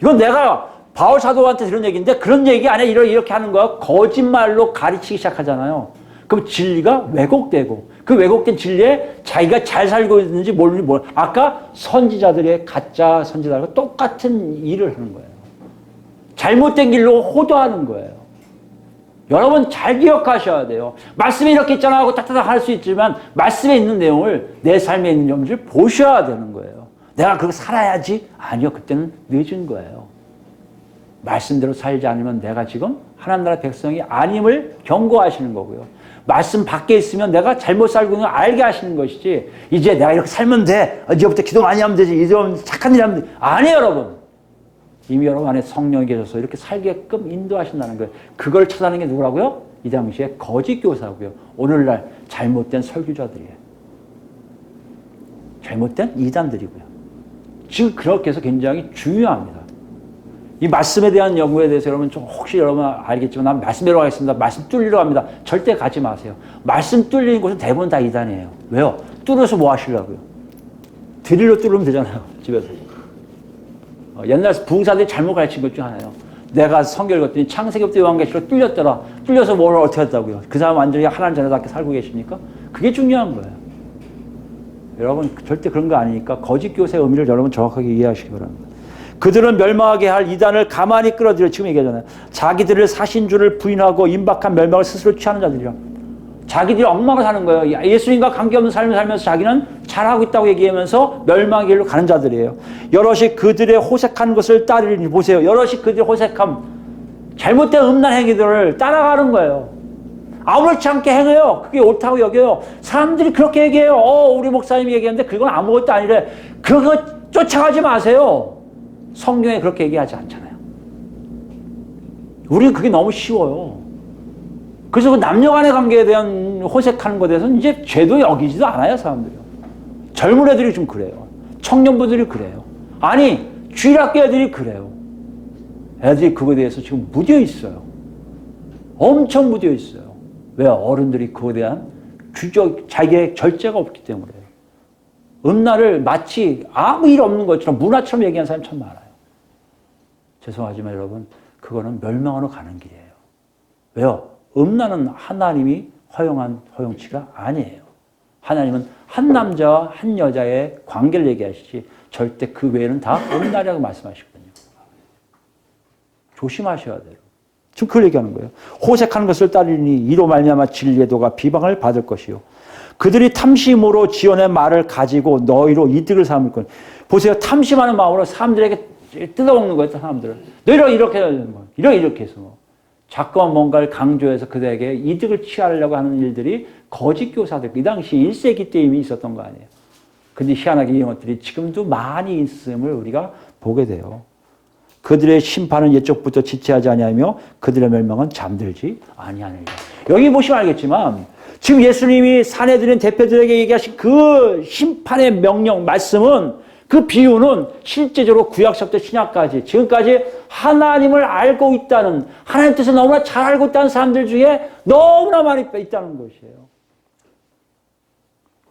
이건 내가 바울 사도한테 들은 얘기인데 그런 얘기 아니야. 이렇게 하는 거야. 거짓말로 가르치기 시작하잖아요. 그럼 진리가 왜곡되고 그 왜곡된 진리에 자기가 잘 살고 있는지 아까 선지자들의 가짜 선지자들과 똑같은 일을 하는 거예요. 잘못된 길로 호도하는 거예요. 여러분 잘 기억하셔야 돼요. 말씀이 이렇게 있잖아 하고 딱딱딱 할 수 있지만 말씀에 있는 내용을 내 삶에 있는 점을 보셔야 되는 거예요. 내가 그렇게 살아야지? 아니요. 그때는 늦은 거예요. 말씀대로 살지 않으면 내가 지금 하나님 나라 백성이 아님을 경고하시는 거고요. 말씀 밖에 있으면 내가 잘못 살고 있는 걸 알게 하시는 것이지 이제 내가 이렇게 살면 돼. 이제부터 기도 많이 하면 되지. 이제 착한 일 하면 돼. 아니에요. 여러분. 이미 여러분 안에 성령이 계셔서 이렇게 살게끔 인도하신다는 거예요. 그걸 찾아내는 게 누구라고요? 이 당시에 거짓 교사고요. 오늘날 잘못된 설교자들이에요. 잘못된 이단들이고요. 지금 그렇게 해서 굉장히 중요합니다. 이 말씀에 대한 연구에 대해서 여러분 좀 혹시 여러분 알겠지만 난 말씀대로 가겠습니다. 말씀 뚫리러 갑니다. 절대 가지 마세요. 말씀 뚫리는 곳은 대부분 다 이단이에요. 왜요? 뚫어서 뭐 하시려고요? 드릴로 뚫으면 되잖아요. 집에서. 옛날 부흥사들이 잘못 가르친 것 중 하나예요. 내가 성경 읽었더니 창세기부터 요한계시록 뚫렸더라. 뚫려서 뭘 어떻게 했다고요? 그 사람 완전히 하나님 자녀답게 살고 계십니까? 그게 중요한 거예요. 여러분 절대 그런 거 아니니까 거짓 교사의 의미를 여러분 정확하게 이해하시기 바랍니다. 그들은 멸망하게 할 이단을 가만히 끌어들여 지금 얘기하잖아요. 자기들을 사신주를 부인하고 임박한 멸망을 스스로 취하는 자들이라. 자기들이 엉망을 사는 거예요. 예수님과 관계없는 삶을 살면서 자기는 잘하고 있다고 얘기하면서 멸망의 길로 가는 자들이에요. 여럿이 그들의 호색한 것을 따르니 보세요. 여럿이 그들의 호색함, 잘못된 음란 행위들을 따라가는 거예요. 아무렇지 않게 행해요. 그게 옳다고 여겨요. 사람들이 그렇게 얘기해요. 우리 목사님이 얘기하는데 그건 아무것도 아니래. 그거 쫓아가지 마세요. 성경에 그렇게 얘기하지 않잖아요. 우리는 그게 너무 쉬워요. 그래서 그 남녀간의 관계에 대한 호색하는 것에 대해서는 이제 죄도 여기지도 않아요, 사람들이. 젊은 애들이 좀 그래요. 청년부들이 그래요. 아니, 주일학교 애들이 그래요. 애들이 그거에 대해서 지금 무뎌 있어요. 엄청 무뎌 있어요. 왜? 어른들이 그거에 대한 자기의 절제가 없기 때문에. 음란을 마치 아무 일 없는 것처럼 문화처럼 얘기하는 사람이 참 많아요. 죄송하지만 여러분, 그거는 멸망으로 가는 길이에요. 왜요? 음란은 하나님이 허용한 허용치가 아니에요. 하나님은 한 남자와 한 여자의 관계를 얘기하시지 절대 그 외에는 다 음란이라고 말씀하시거든요. 조심하셔야 돼요. 지금 그걸 얘기하는 거예요. 호색하는 것을 따르니 이로 말미암아 진리의 도가 비방을 받을 것이요. 그들이 탐심으로 지어낸 말을 가지고 너희로 이득을 삼을 것. 보세요. 탐심하는 마음으로 사람들에게 뜯어먹는 거예요. 사람들은. 너희로 이렇게 이렇게 해서 자꾸만 뭔가를 강조해서 그들에게 이득을 취하려고 하는 일들이 거짓 교사들. 이 당시 1세기 때 이미 있었던 거 아니에요. 근데 희한하게 이런 것들이 지금도 많이 있음을 우리가 보게 돼요. 그들의 심판은 옛적부터 지체하지 아니하며 그들의 멸망은 잠들지 아니하느니라. 여기 보시면 알겠지만 지금 예수님이 사내들인 대표들에게 얘기하신 그 심판의 명령 말씀은 그 비유는 실제적으로 구약서부터 신약까지 지금까지 하나님을 알고 있다는 하나님 뜻을 너무나 잘 알고 있다는 사람들 중에 너무나 많이 있다는 것이에요.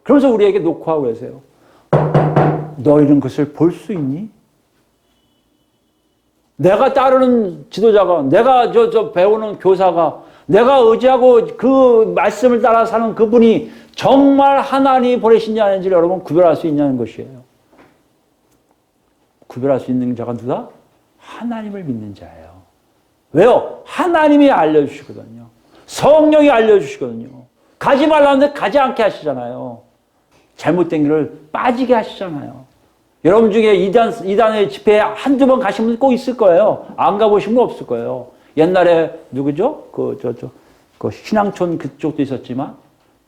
그러면서 우리에게 녹화하고 계세요. 너희는 그것을 볼 수 있니? 내가 따르는 지도자가, 내가 배우는 교사가, 내가 의지하고 그 말씀을 따라 사는 그분이 정말 하나님이 보내신지 아닌지를 여러분 구별할 수 있냐는 것이에요. 구별할 수 있는 자가 누가? 하나님을 믿는 자예요. 왜요? 하나님이 알려주시거든요. 성령이 알려주시거든요. 가지 말라는데 가지 않게 하시잖아요. 잘못된 길을 빠지게 하시잖아요. 여러분 중에 이단의 집회에 한두 번 가신 분 꼭 있을 거예요. 안 가보신 분 없을 거예요. 옛날에 누구죠? 그 신앙촌 그쪽도 있었지만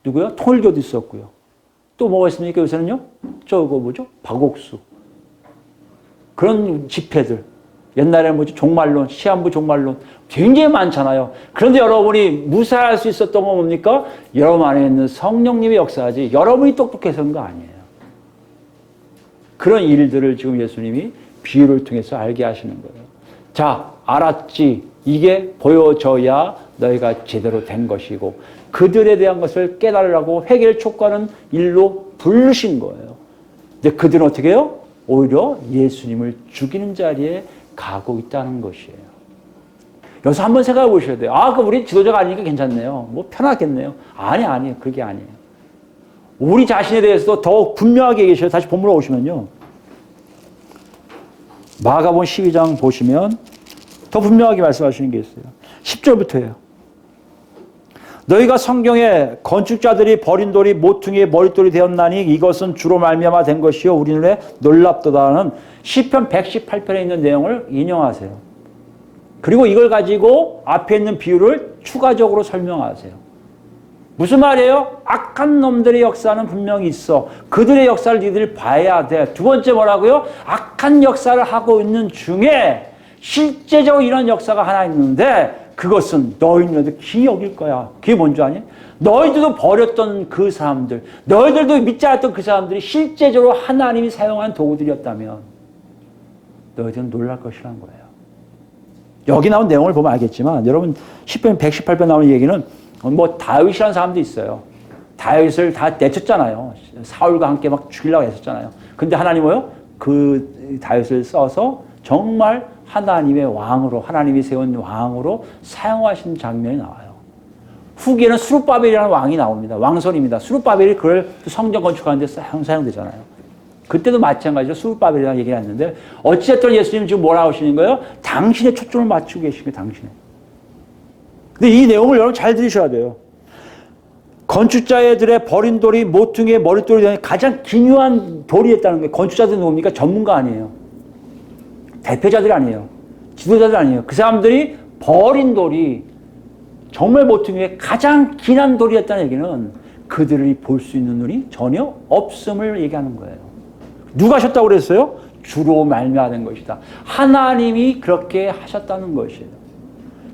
누구요? 통일교도 있었고요. 또 뭐가 있습니까? 요새는요? 뭐죠? 박옥수. 그런 집회들. 옛날에는 뭐죠? 종말론, 시한부 종말론. 굉장히 많잖아요. 그런데 여러분이 무사할 수 있었던 건 뭡니까? 여러분 안에 있는 성령님의 역사지. 여러분이 똑똑해서인 거 아니에요. 그런 일들을 지금 예수님이 비유를 통해서 알게 하시는 거예요. 자, 알았지. 이게 보여져야 너희가 제대로 된 것이고 그들에 대한 것을 깨달으라고 회개를 촉구하는 일로 부르신 거예요. 근데 그들은 어떻게 해요? 오히려 예수님을 죽이는 자리에 가고 있다는 것이에요. 여기서 한번 생각해 보셔야 돼요. 그럼 우리 지도자가 아니니까 괜찮네요. 뭐 편하겠네요. 아니에요. 그게 아니에요. 우리 자신에 대해서도 더욱 분명하게 얘기하셔요. 다시 본문으로 오시면요. 마가복음 12장 보시면 더 분명하게 말씀하시는 게 있어요. 10절부터예요. 너희가 성경에 건축자들이 버린 돌이 모퉁이의 머릿돌이 되었나니 이것은 주로 말미암아 된 것이요 우리 눈에 놀랍도다는 시편 118편에 있는 내용을 인용하세요. 그리고 이걸 가지고 앞에 있는 비유를 추가적으로 설명하세요. 무슨 말이에요? 악한 놈들의 역사는 분명히 있어. 그들의 역사를 니들이 봐야 돼. 두 번째 뭐라고요? 악한 역사를 하고 있는 중에 실제적으로 이런 역사가 하나 있는데 그것은 너희들도 기이 여길 거야. 그게 뭔 줄 아니? 너희들도 버렸던 그 사람들, 너희들도 믿지 않았던 그 사람들이 실제적으로 하나님이 사용한 도구들이었다면 너희들은 놀랄 것이라는 거예요. 여기 나온 내용을 보면 알겠지만 여러분 10편 118편 나오는 얘기는 뭐 다윗이라는 사람도 있어요. 다윗을 다 내쳤잖아요. 사울과 함께 막 죽이려고 했었잖아요. 근데 하나님 뭐요? 그 다윗을 써서 정말 하나님의 왕으로 하나님이 세운 왕으로 사용하신 장면이 나와요. 후기에는 스룹바벨이라는 왕이 나옵니다. 왕손입니다. 스룹바벨이 그걸 성전 건축하는 데 사용되잖아요. 그때도 마찬가지로 스룹바벨이라는 얘기가 있는데 어찌됐든 예수님 지금 뭐라고 하시는 거예요? 당신의 초점을 맞추고 계신 거예요. 당신의. 근데 이 내용을 여러분 잘 들으셔야 돼요. 건축자들의 버린 돌이 모퉁이의 머릿돌이 되는 가장 기묘한 돌이었다는 거예요. 건축자들은 누굽니까? 전문가 아니에요. 대표자들이 아니에요. 지도자들 아니에요. 그 사람들이 버린 돌이 정말 모퉁이의 가장 긴한 돌이었다는 얘기는 그들이 볼 수 있는 눈이 전혀 없음을 얘기하는 거예요. 누가 하셨다고 그랬어요? 주로 말미암은 것이다. 하나님이 그렇게 하셨다는 것이에요.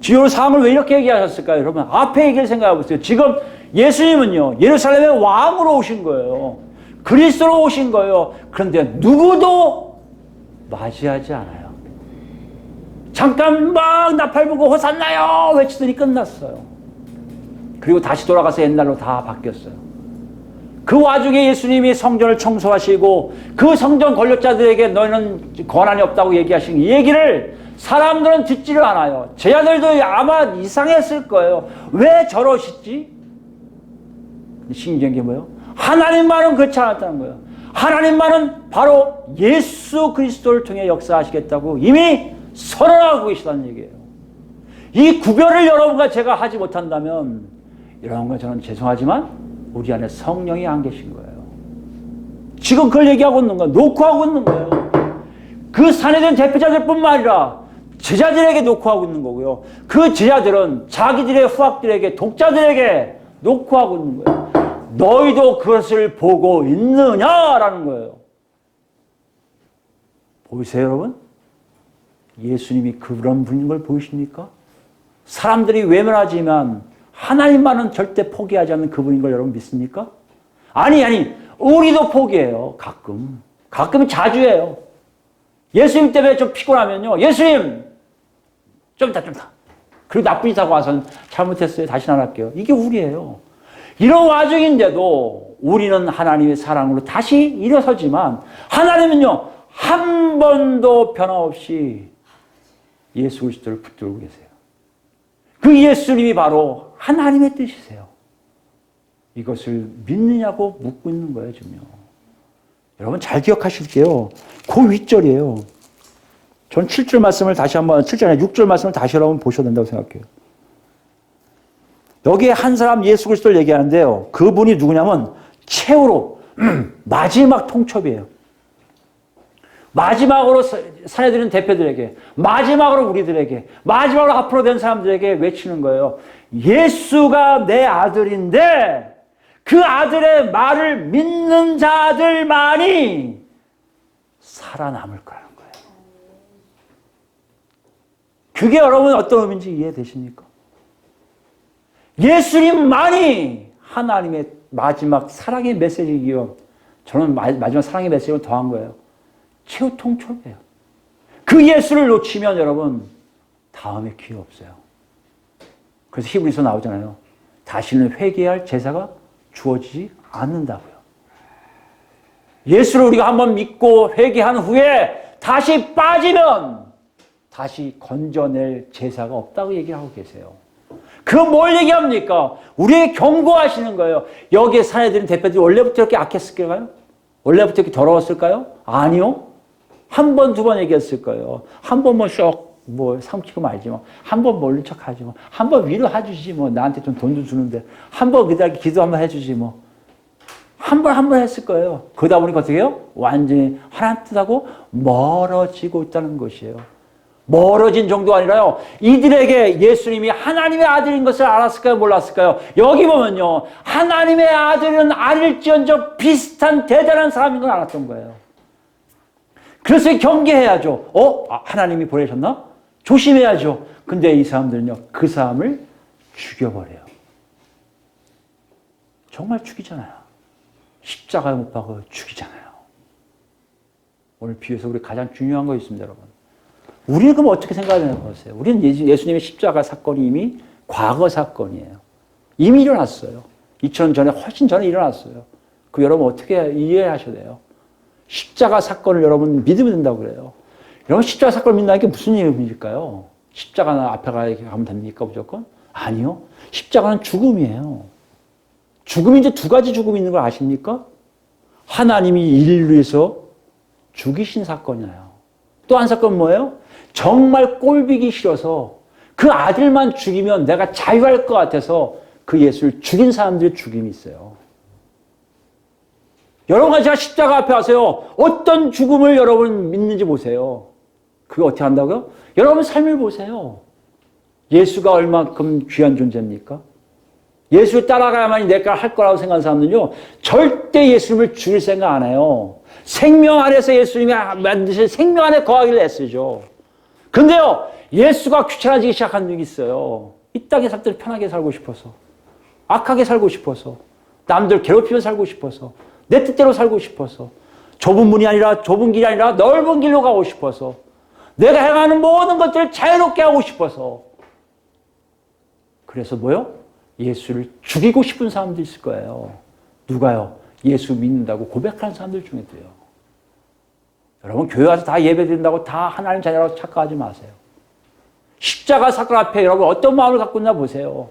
주요 사항을 왜 이렇게 얘기하셨을까요? 여러분 앞에 얘기를 생각해 보세요. 지금 예수님은요 예루살렘의 왕으로 오신 거예요. 그리스도로 오신 거예요. 그런데 누구도 맞이하지 않아요. 잠깐 막 나팔 불고 호산나요 외치더니 끝났어요. 그리고 다시 돌아가서 옛날로 다 바뀌었어요. 그 와중에 예수님이 성전을 청소하시고 그 성전 권력자들에게 너희는 권한이 없다고 얘기하신 이 얘기를 사람들은 듣지를 않아요. 제자들도 아마 이상했을 거예요. 왜 저러시지? 신기한 게 뭐예요? 하나님만은 그렇지 않았다는 거예요. 하나님만은 바로 예수 그리스도를 통해 역사하시겠다고 이미 선언하고 계시다는 얘기예요. 이 구별을 여러분과 제가 하지 못한다면 여러분과 저는 죄송하지만 우리 안에 성령이 안 계신 거예요. 지금 그걸 얘기하고 있는 거예요. 놓고 하고 있는 거예요. 그 산에 된 대표자들 뿐만 아니라 제자들에게 놓고 하고 있는 거고요. 그 제자들은 자기들의 후학들에게 독자들에게 놓고 하고 있는 거예요. 너희도 그것을 보고 있느냐라는 거예요. 보이세요 여러분? 예수님이 그런 분인 걸 보이십니까? 사람들이 외면하지만 하나님만은 절대 포기하지 않는 그분인 걸 여러분 믿습니까? 아니 우리도 포기해요. 가끔 자주 해요. 예수님 때문에 좀 피곤하면요, 예수님 좀 이따 그리고 나쁜 짓 하고 와서는 잘못했어요, 다시는 안 할게요. 이게 우리예요. 이런 와중인데도 우리는 하나님의 사랑으로 다시 일어서지만 하나님은요 한 번도 변함없이 예수 그리스도를 붙들고 계세요. 그 예수님이 바로 하나님의 뜻이세요. 이것을 믿느냐고 묻고 있는 거예요 지금요. 여러분 잘 기억하실게요. 그 윗절이에요. 전 7절 말씀을 다시 한번, 7절 6절 말씀을 다시 여러분 보셔야 된다고 생각해요. 여기에 한 사람 예수 그리스도를 얘기하는데요. 그분이 누구냐면 최후로 마지막 통첩이에요. 마지막으로 사내들은 대표들에게, 마지막으로 우리들에게, 마지막으로 앞으로 된 사람들에게 외치는 거예요. 예수가 내 아들인데 그 아들의 말을 믿는 자들만이 살아남을 거라는 거예요. 그게 여러분 어떤 의미인지 이해되십니까? 예수님만이 하나님의 마지막 사랑의 메시지이기요. 저는 마지막 사랑의 메시지를 더한 거예요. 최후 통첩이에요. 그 예수를 놓치면 여러분 다음에 기회 없어요. 그래서 히브리서 나오잖아요. 다시는 회개할 제사가 주어지지 않는다고요. 예수를 우리가 한번 믿고 회개한 후에 다시 빠지면 다시 건져낼 제사가 없다고 얘기하고 계세요. 그건 뭘 얘기합니까? 우리에게 경고하시는 거예요. 여기에 사내들인 대표들이 원래부터 이렇게 악했을까요? 원래부터 이렇게 더러웠을까요? 아니요. 한 번, 두 번 얘기했을 거예요. 한 번 삼키고 말지 뭐. 한 번 모른 척 하지 뭐. 한 번 위로해주지 뭐. 나한테 좀 돈도 주는데. 한 번 그다음에 기도 한번 해주지 뭐. 한 번 했을 거예요. 그러다 보니까 어떻게 해요? 완전히 하나님 뜻하고 멀어지고 있다는 것이에요. 멀어진 정도가 아니라요. 이들에게 예수님이 하나님의 아들인 것을 알았을까요? 몰랐을까요? 여기 보면요. 하나님의 아들은 아닐지언정 비슷한 대단한 사람인 걸 알았던 거예요. 그래서 경계해야죠. 하나님이 보내셨나? 조심해야죠. 근데 이 사람들은요. 그 사람을 죽여버려요. 정말 죽이잖아요. 십자가에 못 박아 죽이잖아요. 오늘 비유에서 우리 가장 중요한 거 있습니다, 여러분. 우리는 그럼 어떻게 생각하냐고 보세요. 우리는 예수님의 십자가 사건이 이미 과거 사건이에요. 이미 일어났어요. 2000년 전에 훨씬 전에 일어났어요. 그 여러분 어떻게 이해하셔야 돼요? 십자가 사건을 여러분 믿으면 된다고 그래요. 여러분 십자가 사건을 믿는다는 게 무슨 의미일까요? 십자가 앞에 가면 됩니까 무조건? 아니요. 십자가는 죽음이에요. 죽음이 이제 두 가지 죽음이 있는 걸 아십니까? 하나님이 인류를 위해서 죽이신 사건이에요. 또 한 사건은 뭐예요? 정말 꼴보기 싫어서 그 아들만 죽이면 내가 자유할 것 같아서 그 예수를 죽인 사람들의 죽임이 있어요. 여러분과 제가 십자가 앞에 와서요. 어떤 죽음을 여러분 믿는지 보세요. 그게 어떻게 한다고요? 여러분 삶을 보세요. 예수가 얼마큼 귀한 존재입니까? 예수를 따라가야만이 내가 할 거라고 생각하는 사람들은요. 절대 예수님을 죽일 생각 안 해요. 생명 안에서 예수님이 만드신 생명 안에 거하기를 애쓰죠. 근데요. 예수가 귀찮아지기 시작한 적이 있어요. 이 땅에 살 때 편하게 살고 싶어서. 악하게 살고 싶어서. 남들 괴롭히며 살고 싶어서. 내 뜻대로 살고 싶어서. 좁은 길이 아니라 넓은 길로 가고 싶어서. 내가 행하는 모든 것들을 자유롭게 하고 싶어서. 그래서 뭐요? 예수를 죽이고 싶은 사람도 있을 거예요. 누가요? 예수 믿는다고 고백하는 사람들 중에도요. 여러분 교회 와서 다 예배드린다고 다 하나님 자녀라고 착각하지 마세요. 십자가 사건 앞에 여러분 어떤 마음을 갖고 있나 보세요.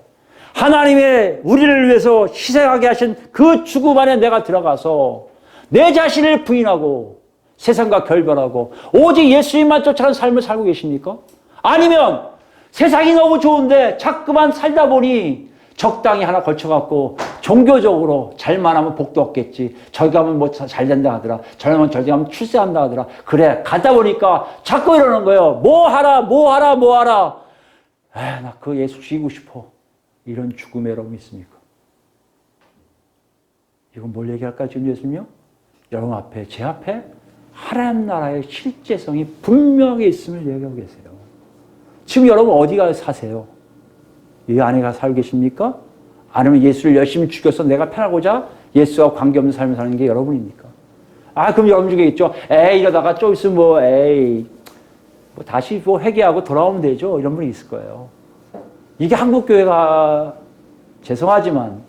하나님의 우리를 위해서 희생하게 하신 그 죽음 안에 내가 들어가서 내 자신을 부인하고 세상과 결별하고 오직 예수님만 쫓아가는 삶을 살고 계십니까? 아니면 세상이 너무 좋은데 자꾸만 살다 보니 적당히 하나 걸쳐갖고 종교적으로 잘만 하면 복도 없겠지. 저기 가면 뭐 잘 된다 하더라. 저기 가면 출세한다 하더라. 그래 가다 보니까 자꾸 이러는 거예요. 뭐 하라. 나 그 예수 죽이고 싶어. 이런 죽음에 여러분 있습니까? 이건 뭘 얘기할까요 지금 예수님요? 여러분 앞에 제 앞에 하나님 나라의 실제성이 분명하게 있음을 얘기하고 계세요. 지금 여러분 어디가 사세요? 이 안에 가 살고 계십니까? 아니면 예수를 열심히 죽여서 내가 편하고자 예수와 관계없는 삶을 사는 게 여러분입니까? 그럼 여러분 중에 있죠. 이러다가 좀 있으면 뭐 다시 회개하고 돌아오면 되죠. 이런 분이 있을 거예요. 이게 한국교회가 죄송하지만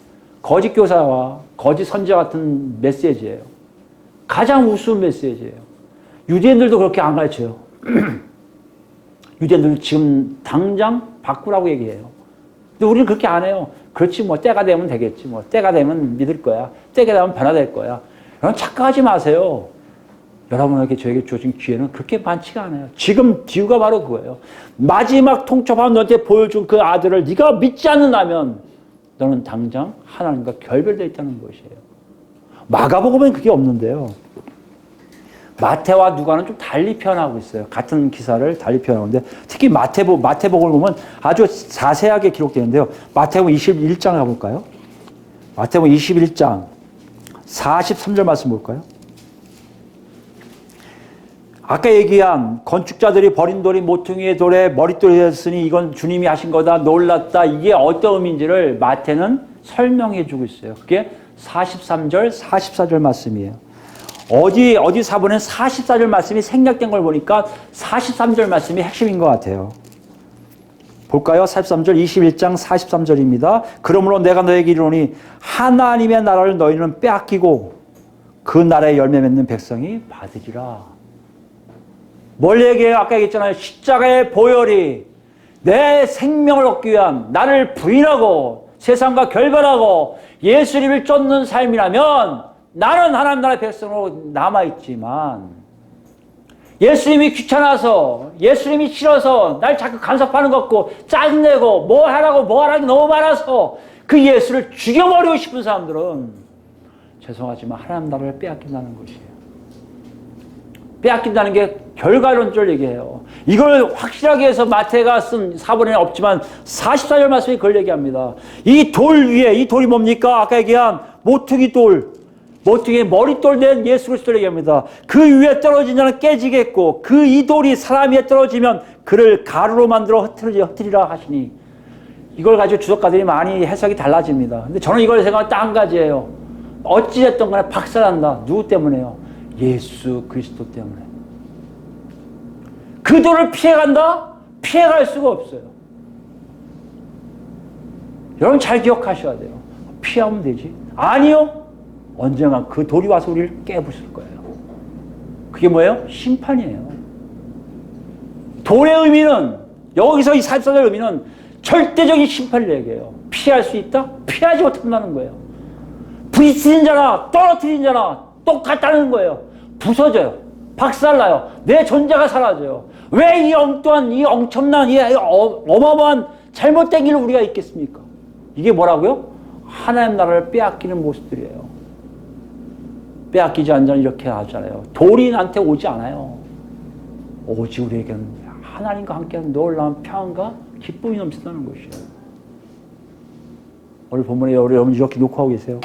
거짓 교사와 거짓 선지자 같은 메시지예요. 가장 우스운 메시지예요. 유대인들도 그렇게 안 가르쳐요. 유대인들도 지금 당장 바꾸라고 얘기해요. 근데 우리는 그렇게 안 해요. 그렇지 뭐 때가 되면 되겠지. 뭐 때가 되면 믿을 거야. 때가 되면 변화될 거야. 여러분 착각하지 마세요. 여러분에게 저에게 주어진 기회는 그렇게 많지가 않아요. 지금 이유가 바로 그거예요. 마지막 통첩한 너한테 보여준 그 아들을 네가 믿지 않는다면 너는 당장 하나님과 결별되어 있다는 것이에요. 마가복음엔 그게 없는데요. 마태와 누가는 좀 달리 표현하고 있어요. 같은 기사를 달리 표현하는데 특히 마태복음을 보면 아주 자세하게 기록되는데요. 마태복음 21장 가볼까요? 마태복음 21장 43절 말씀 볼까요? 아까 얘기한 건축자들이 버린 돌이 모퉁이의 돌에 머릿돌이 됐으니 이건 주님이 하신 거다. 놀랐다. 이게 어떤 의미인지를 마태는 설명해 주고 있어요. 그게 43절, 44절 말씀이에요. 어디 사본에 44절 말씀이 생략된 걸 보니까 43절 말씀이 핵심인 것 같아요. 볼까요? 43절, 21장 43절입니다. 그러므로 내가 너에게 이르노니 하나님의 나라를 너희는 빼앗기고 그 나라의 열매 맺는 백성이 받으리라. 뭘 얘기해요? 아까 얘기했잖아요. 십자가의 보혈이 내 생명을 얻기 위한 나를 부인하고 세상과 결별하고 예수님을 쫓는 삶이라면 나는 하나님 나라의 백성으로 남아있지만 예수님이 귀찮아서 예수님이 싫어서 날 자꾸 간섭하는 것 같고 짜증내고 뭐 하라고 너무 많아서 그 예수를 죽여버리고 싶은 사람들은 죄송하지만 하나님 나라를 빼앗긴다는 것이에요. 빼앗긴다는 게 결과론적으로 얘기해요. 이걸 확실하게 해서 마태가 쓴 사본에는 없지만 44절 말씀이 그걸 얘기합니다. 이 돌 위에 이 돌이 뭡니까? 아까 얘기한 모퉁이 돌, 모퉁이에 머릿돌 된 예수 그리스도를 얘기합니다. 그 위에 떨어진 자는 깨지겠고 그 이 돌이 사람 위에 떨어지면 그를 가루로 만들어 흩트리라 하시니 이걸 가지고 주석가들이 많이 해석이 달라집니다. 근데 저는 이걸 생각하면 딱 한 가지예요. 어찌됐든 간에 박살난다. 누구 때문에요? 예수 그리스도 때문에. 그 돌을 피해간다? 피해갈 수가 없어요. 여러분 잘 기억하셔야 돼요. 피하면 되지. 아니요. 언젠가 그 돌이 와서 우리를 깨부술 거예요. 그게 뭐예요? 심판이에요. 돌의 의미는 여기서 이 44절 의미는 절대적인 심판을 얘기해요. 피할 수 있다? 피하지 못한다는 거예요. 부딪히는 자나 떨어뜨리는 자나 똑같다는 거예요. 부서져요. 박살나요. 내 존재가 사라져요. 왜 이 엉뚱한, 이 엄청난, 이 어마어마한 잘못된 길을 우리가 있겠습니까? 이게 뭐라고요? 하나님 나라를 빼앗기는 모습들이에요. 빼앗기지 않는 자는 이렇게 하잖아요. 돌이 나한테 오지 않아요. 오직 우리에게는 하나님과 함께하는 놀라운 평안과 기쁨이 넘친다는 것이에요. 오늘 본문에 여러분 이렇게 놓고 하고 계세요.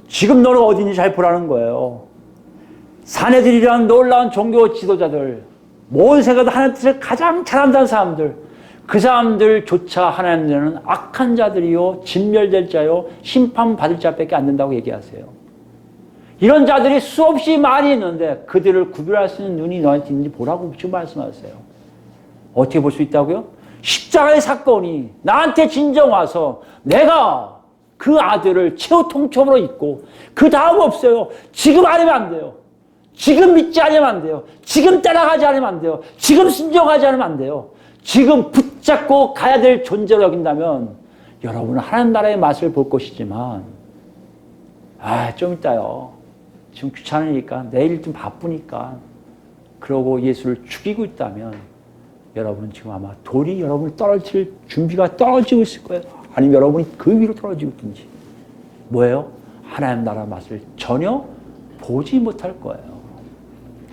지금 너는 어디인지 잘 보라는 거예요. 사내들이란 놀라운 종교 지도자들, 모든 세계에서 하나님 뜻을 가장 잘한다는 사람들, 그 사람들조차 하나님은 악한 자들이요, 진멸될 자요, 심판받을 자밖에 안 된다고 얘기하세요. 이런 자들이 수없이 많이 있는데 그들을 구별할 수 있는 눈이 너한테 있는지 보라고 지금 말씀하세요. 어떻게 볼 수 있다고요? 십자가의 사건이 나한테 진정 와서 내가 그 아들을 최후 통첩으로 잊고 그 다음 없어요. 지금 아니면 안 돼요. 지금 믿지 않으면 안 돼요. 지금 따라가지 않으면 안 돼요. 지금 순종하지 않으면 안 돼요. 지금 붙잡고 가야 될 존재로 여긴다면 여러분은 하나님 나라의 맛을 볼 것이지만 좀 이따요. 지금 귀찮으니까 내일 좀 바쁘니까 그러고 예수를 죽이고 있다면 여러분 지금 아마 돌이 여러분을 떨어질 준비가 떨어지고 있을 거예요. 아니면 여러분이 그 위로 떨어지고 있든지. 뭐예요? 하나님 나라 맛을 전혀 보지 못할 거예요.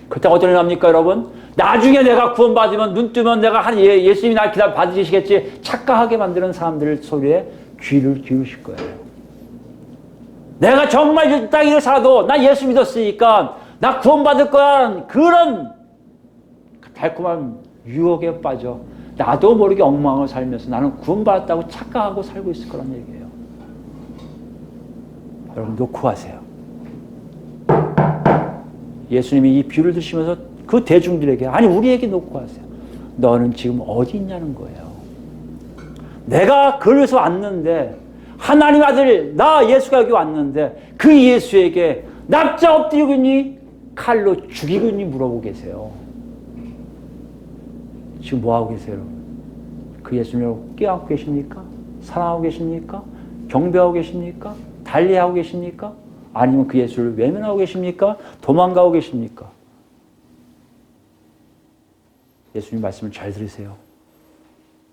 그때 어떤 일 합니까, 여러분? 나중에 내가 구원받으면 눈 뜨면 내가 예수님이 날 기다려 받으시겠지 착각하게 만드는 사람들 소리에 귀를 기울이실 거예요. 내가 정말 이 땅에 살아도 나 예수 믿었으니까 나 구원받을 거야. 그런 달콤한 유혹에 빠져 나도 모르게 엉망을 살면서 나는 구원받았다고 착각하고 살고 있을 거란 얘기예요. 여러분 놓고 하세요. 예수님이 이 비유를 드시면서 그 대중들에게 아니 우리에게 놓고 하세요. 너는 지금 어디 있냐는 거예요. 내가 그래서 왔는데 하나님 아들 나 예수가 여기 왔는데 그 예수에게 납작 엎드리고 있니? 칼로 죽이고 있니? 물어보고 계세요. 지금 뭐하고 계세요? 그 예수님을 껴안고 계십니까? 사랑하고 계십니까? 경배하고 계십니까? 달리하고 계십니까? 아니면 그 예수를 외면하고 계십니까? 도망가고 계십니까? 예수님 말씀을 잘 들으세요.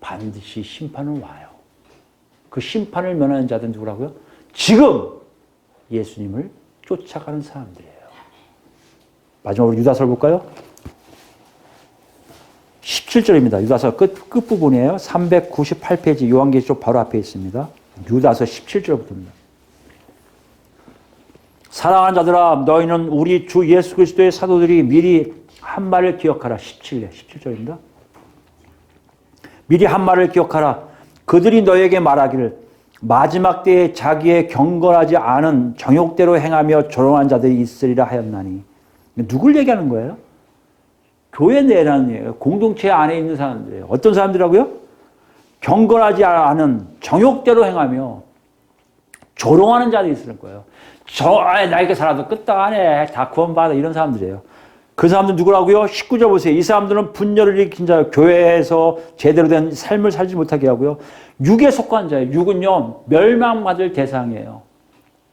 반드시 심판은 와요. 그 심판을 면하는 자들은 누구라고요? 지금 예수님을 쫓아가는 사람들이에요. 마지막으로 유다서를 볼까요? 17절입니다. 유다서 끝부분이에요. 398페이지 요한계시록 바로 앞에 있습니다. 유다서 17절부터입니다. 사랑하는 자들아 너희는 우리 주 예수 그리스도의 사도들이 미리 한 말을 기억하라. 17절입니다. 미리 한 말을 기억하라. 그들이 너에게 말하기를 마지막 때에 자기의 경건하지 않은 정욕대로 행하며 조롱한 자들이 있으리라 하였나니. 누굴 얘기하는 거예요? 교회 내라는 얘기예요. 공동체 안에 있는 사람들이에요. 어떤 사람들이라고요? 경건하지 않은 정욕대로 행하며 조롱하는 자들이 있을 거예요. 나 이렇게 살아도 끄떡하네. 다 구원받아. 이런 사람들이에요. 그 사람들은 누구라고요? 19절 보세요. 이 사람들은 분열을 일으킨 자예요. 교회에서 제대로 된 삶을 살지 못하게 하고요. 육에 속한 자예요. 육은요. 멸망받을 대상이에요.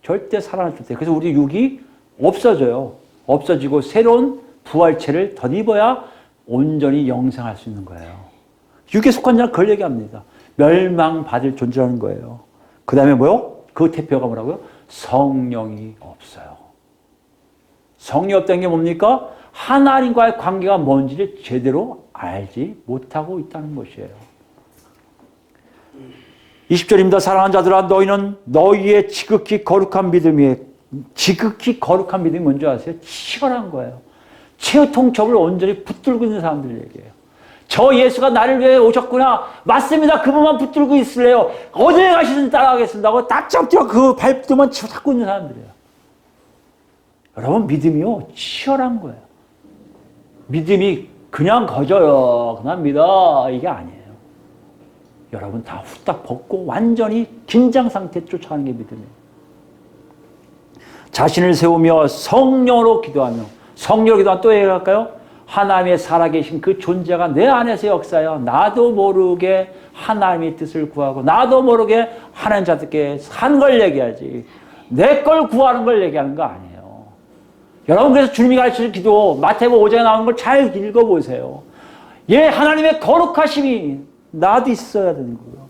절대 살아날 수 없대요. 그래서 우리 육이 없어져요. 없어지고 새로운 부활체를 덧입어야 온전히 영생할 수 있는 거예요. 육에 속한 자는 그걸 얘기합니다. 멸망받을 존재라는 거예요. 그 다음에 뭐요? 그 대표가 뭐라고요? 성령이 없어요. 성령이 없다는 게 뭡니까? 하나님과의 관계가 뭔지를 제대로 알지 못하고 있다는 것이에요. 20절입니다. 사랑하는 자들아 너희는 너희의 지극히 거룩한 믿음이 뭔지 아세요? 치열한 거예요. 최후 통첩을 온전히 붙들고 있는 사람들 얘기예요. 저 예수가 나를 위해 오셨구나. 맞습니다. 그분만 붙들고 있을래요. 어디에 가시든 따라가겠습니다. 딱잡죠. 그 발붙들만 잡고 있는 사람들이에요. 여러분 믿음이요 치열한 거예요. 믿음이 그냥 거져요. 그냥 믿어. 이게 아니에요. 여러분 다 후딱 벗고 완전히 긴장 상태에 쫓아가는 게 믿음이에요. 자신을 세우며 성령으로 기도하며 성령으로 기도하면 또 얘기할까요? 하나님의 살아계신 그 존재가 내 안에서 역사하여 나도 모르게 하나님의 뜻을 구하고 나도 모르게 하나님 자들께 산 걸 얘기하지 내 걸 구하는 걸 얘기하는 거 아니에요. 여러분 그래서 주님이 가르치는 기도 마태복음 5장에 나오는 걸 잘 읽어보세요. 하나님의 거룩하심이 나도 있어야 되는 거예요.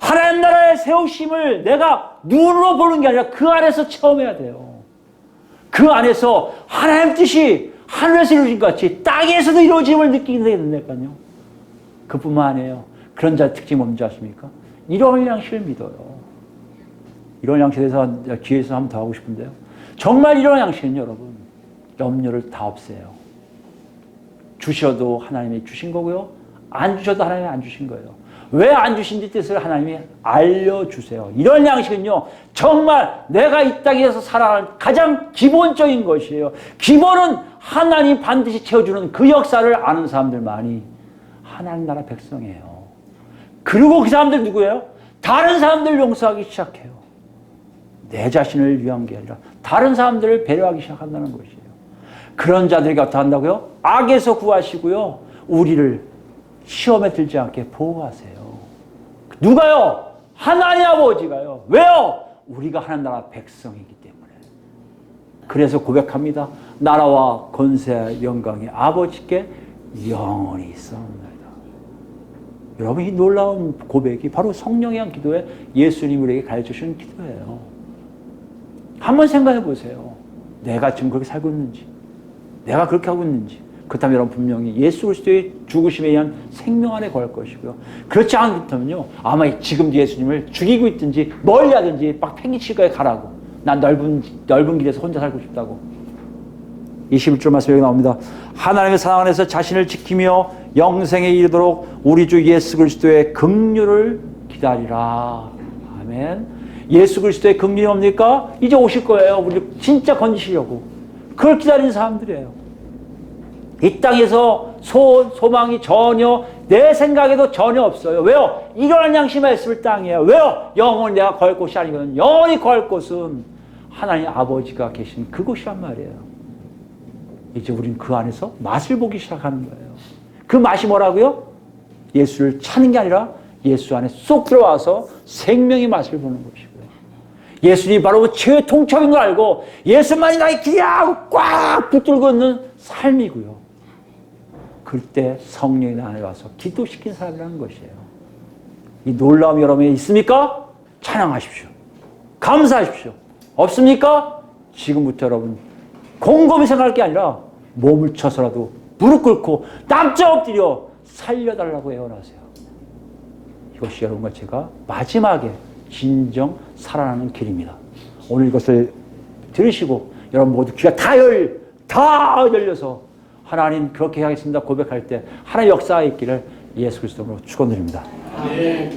하나님 나라의 세우심을 내가 눈으로 보는 게 아니라 그 안에서 체험해야 돼요. 그 안에서 하나님 뜻이 하늘에서 이루어진 것 같이 땅에서도 이루어짐을 느끼게 된다니까요. 그뿐만 아니에요. 그런 자의 특징이 뭔지 아십니까? 이런 양식을 믿어요. 이런 양식에 대해서 뒤에서 한번 더 하고 싶은데요. 정말 이런 양식은 여러분 염려를 다 없애요. 주셔도 하나님이 주신 거고요. 안 주셔도 하나님이 안 주신 거예요. 왜 안 주신지 뜻을 하나님이 알려주세요. 이런 양식은요. 정말 내가 이 땅에서 살아가는 가장 기본적인 것이에요. 기본은 하나님 반드시 채워주는 그 역사를 아는 사람들만이 하나님 나라 백성이에요. 그리고 그 사람들 누구예요? 다른 사람들 용서하기 시작해요. 내 자신을 위한 게 아니라 다른 사람들을 배려하기 시작한다는 것이에요. 그런 자들에게 어떻게 한다고요? 악에서 구하시고요. 우리를 시험에 들지 않게 보호하세요. 누가요? 하나님 아버지가요. 왜요? 우리가 하나님 나라 백성이기 때문에. 그래서 고백합니다. 나라와 권세와 영광이 아버지께 영원히 있사옵나이다. 여러분, 이 놀라운 고백이 바로 성령의 한 기도에 예수님 우리에게 가르쳐주신 기도예요. 한번 생각해 보세요. 내가 지금 그렇게 살고 있는지, 내가 그렇게 하고 있는지. 그렇다면 여러분 분명히 예수 그리스도의 죽으심에 의한 생명 안에 거할 것이고요. 그렇지 않다면요, 아마 지금 예수님을 죽이고 있든지 멀리 하든지 막 팽이칠 거에 가라고. 난 넓은 길에서 혼자 살고 싶다고. 21절 말씀 여기 나옵니다. 하나님의 사랑 안에서 자신을 지키며 영생에 이르도록 우리 주 예수 그리스도의 긍휼을 기다리라. 아멘. 예수 그리스도의 긍휼이 뭡니까? 이제 오실 거예요. 우리 진짜 건지시려고. 그걸 기다리는 사람들이에요. 이 땅에서 소망이 전혀 내 생각에도 전혀 없어요. 왜요? 이런 양심에 있을 땅이에요. 왜요? 영원히 내가 거할 곳이 아니거든. 영원히 거할 곳은 하나님 아버지가 계신 그곳이란 말이에요. 이제 우린 그 안에서 맛을 보기 시작하는 거예요. 그 맛이 뭐라고요? 예수를 찾는 게 아니라 예수 안에 쏙 들어와서 생명의 맛을 보는 것이고요. 예수님이 바로 최후의 통첩인 걸 알고 예수만이 나의 길이야 하고 꽉 붙들고 있는 삶이고요. 그때 성령이 나 안에 와서 기도시킨 사람이라는 것이에요. 이 놀라움이 여러분에 있습니까? 찬양하십시오. 감사하십시오. 없습니까? 지금부터 여러분 곰곰이 생각할 게 아니라 몸을 쳐서라도 무릎 꿇고 납작 엎드려 살려달라고 애원하세요. 이것이 여러분과 제가 마지막에 진정 살아나는 길입니다. 오늘 이것을 들으시고 여러분 모두 귀가 다 열려서 하나님 그렇게 하겠습니다 고백할 때 하나님의 역사가 있기를 예수 그리스도로 축원드립니다.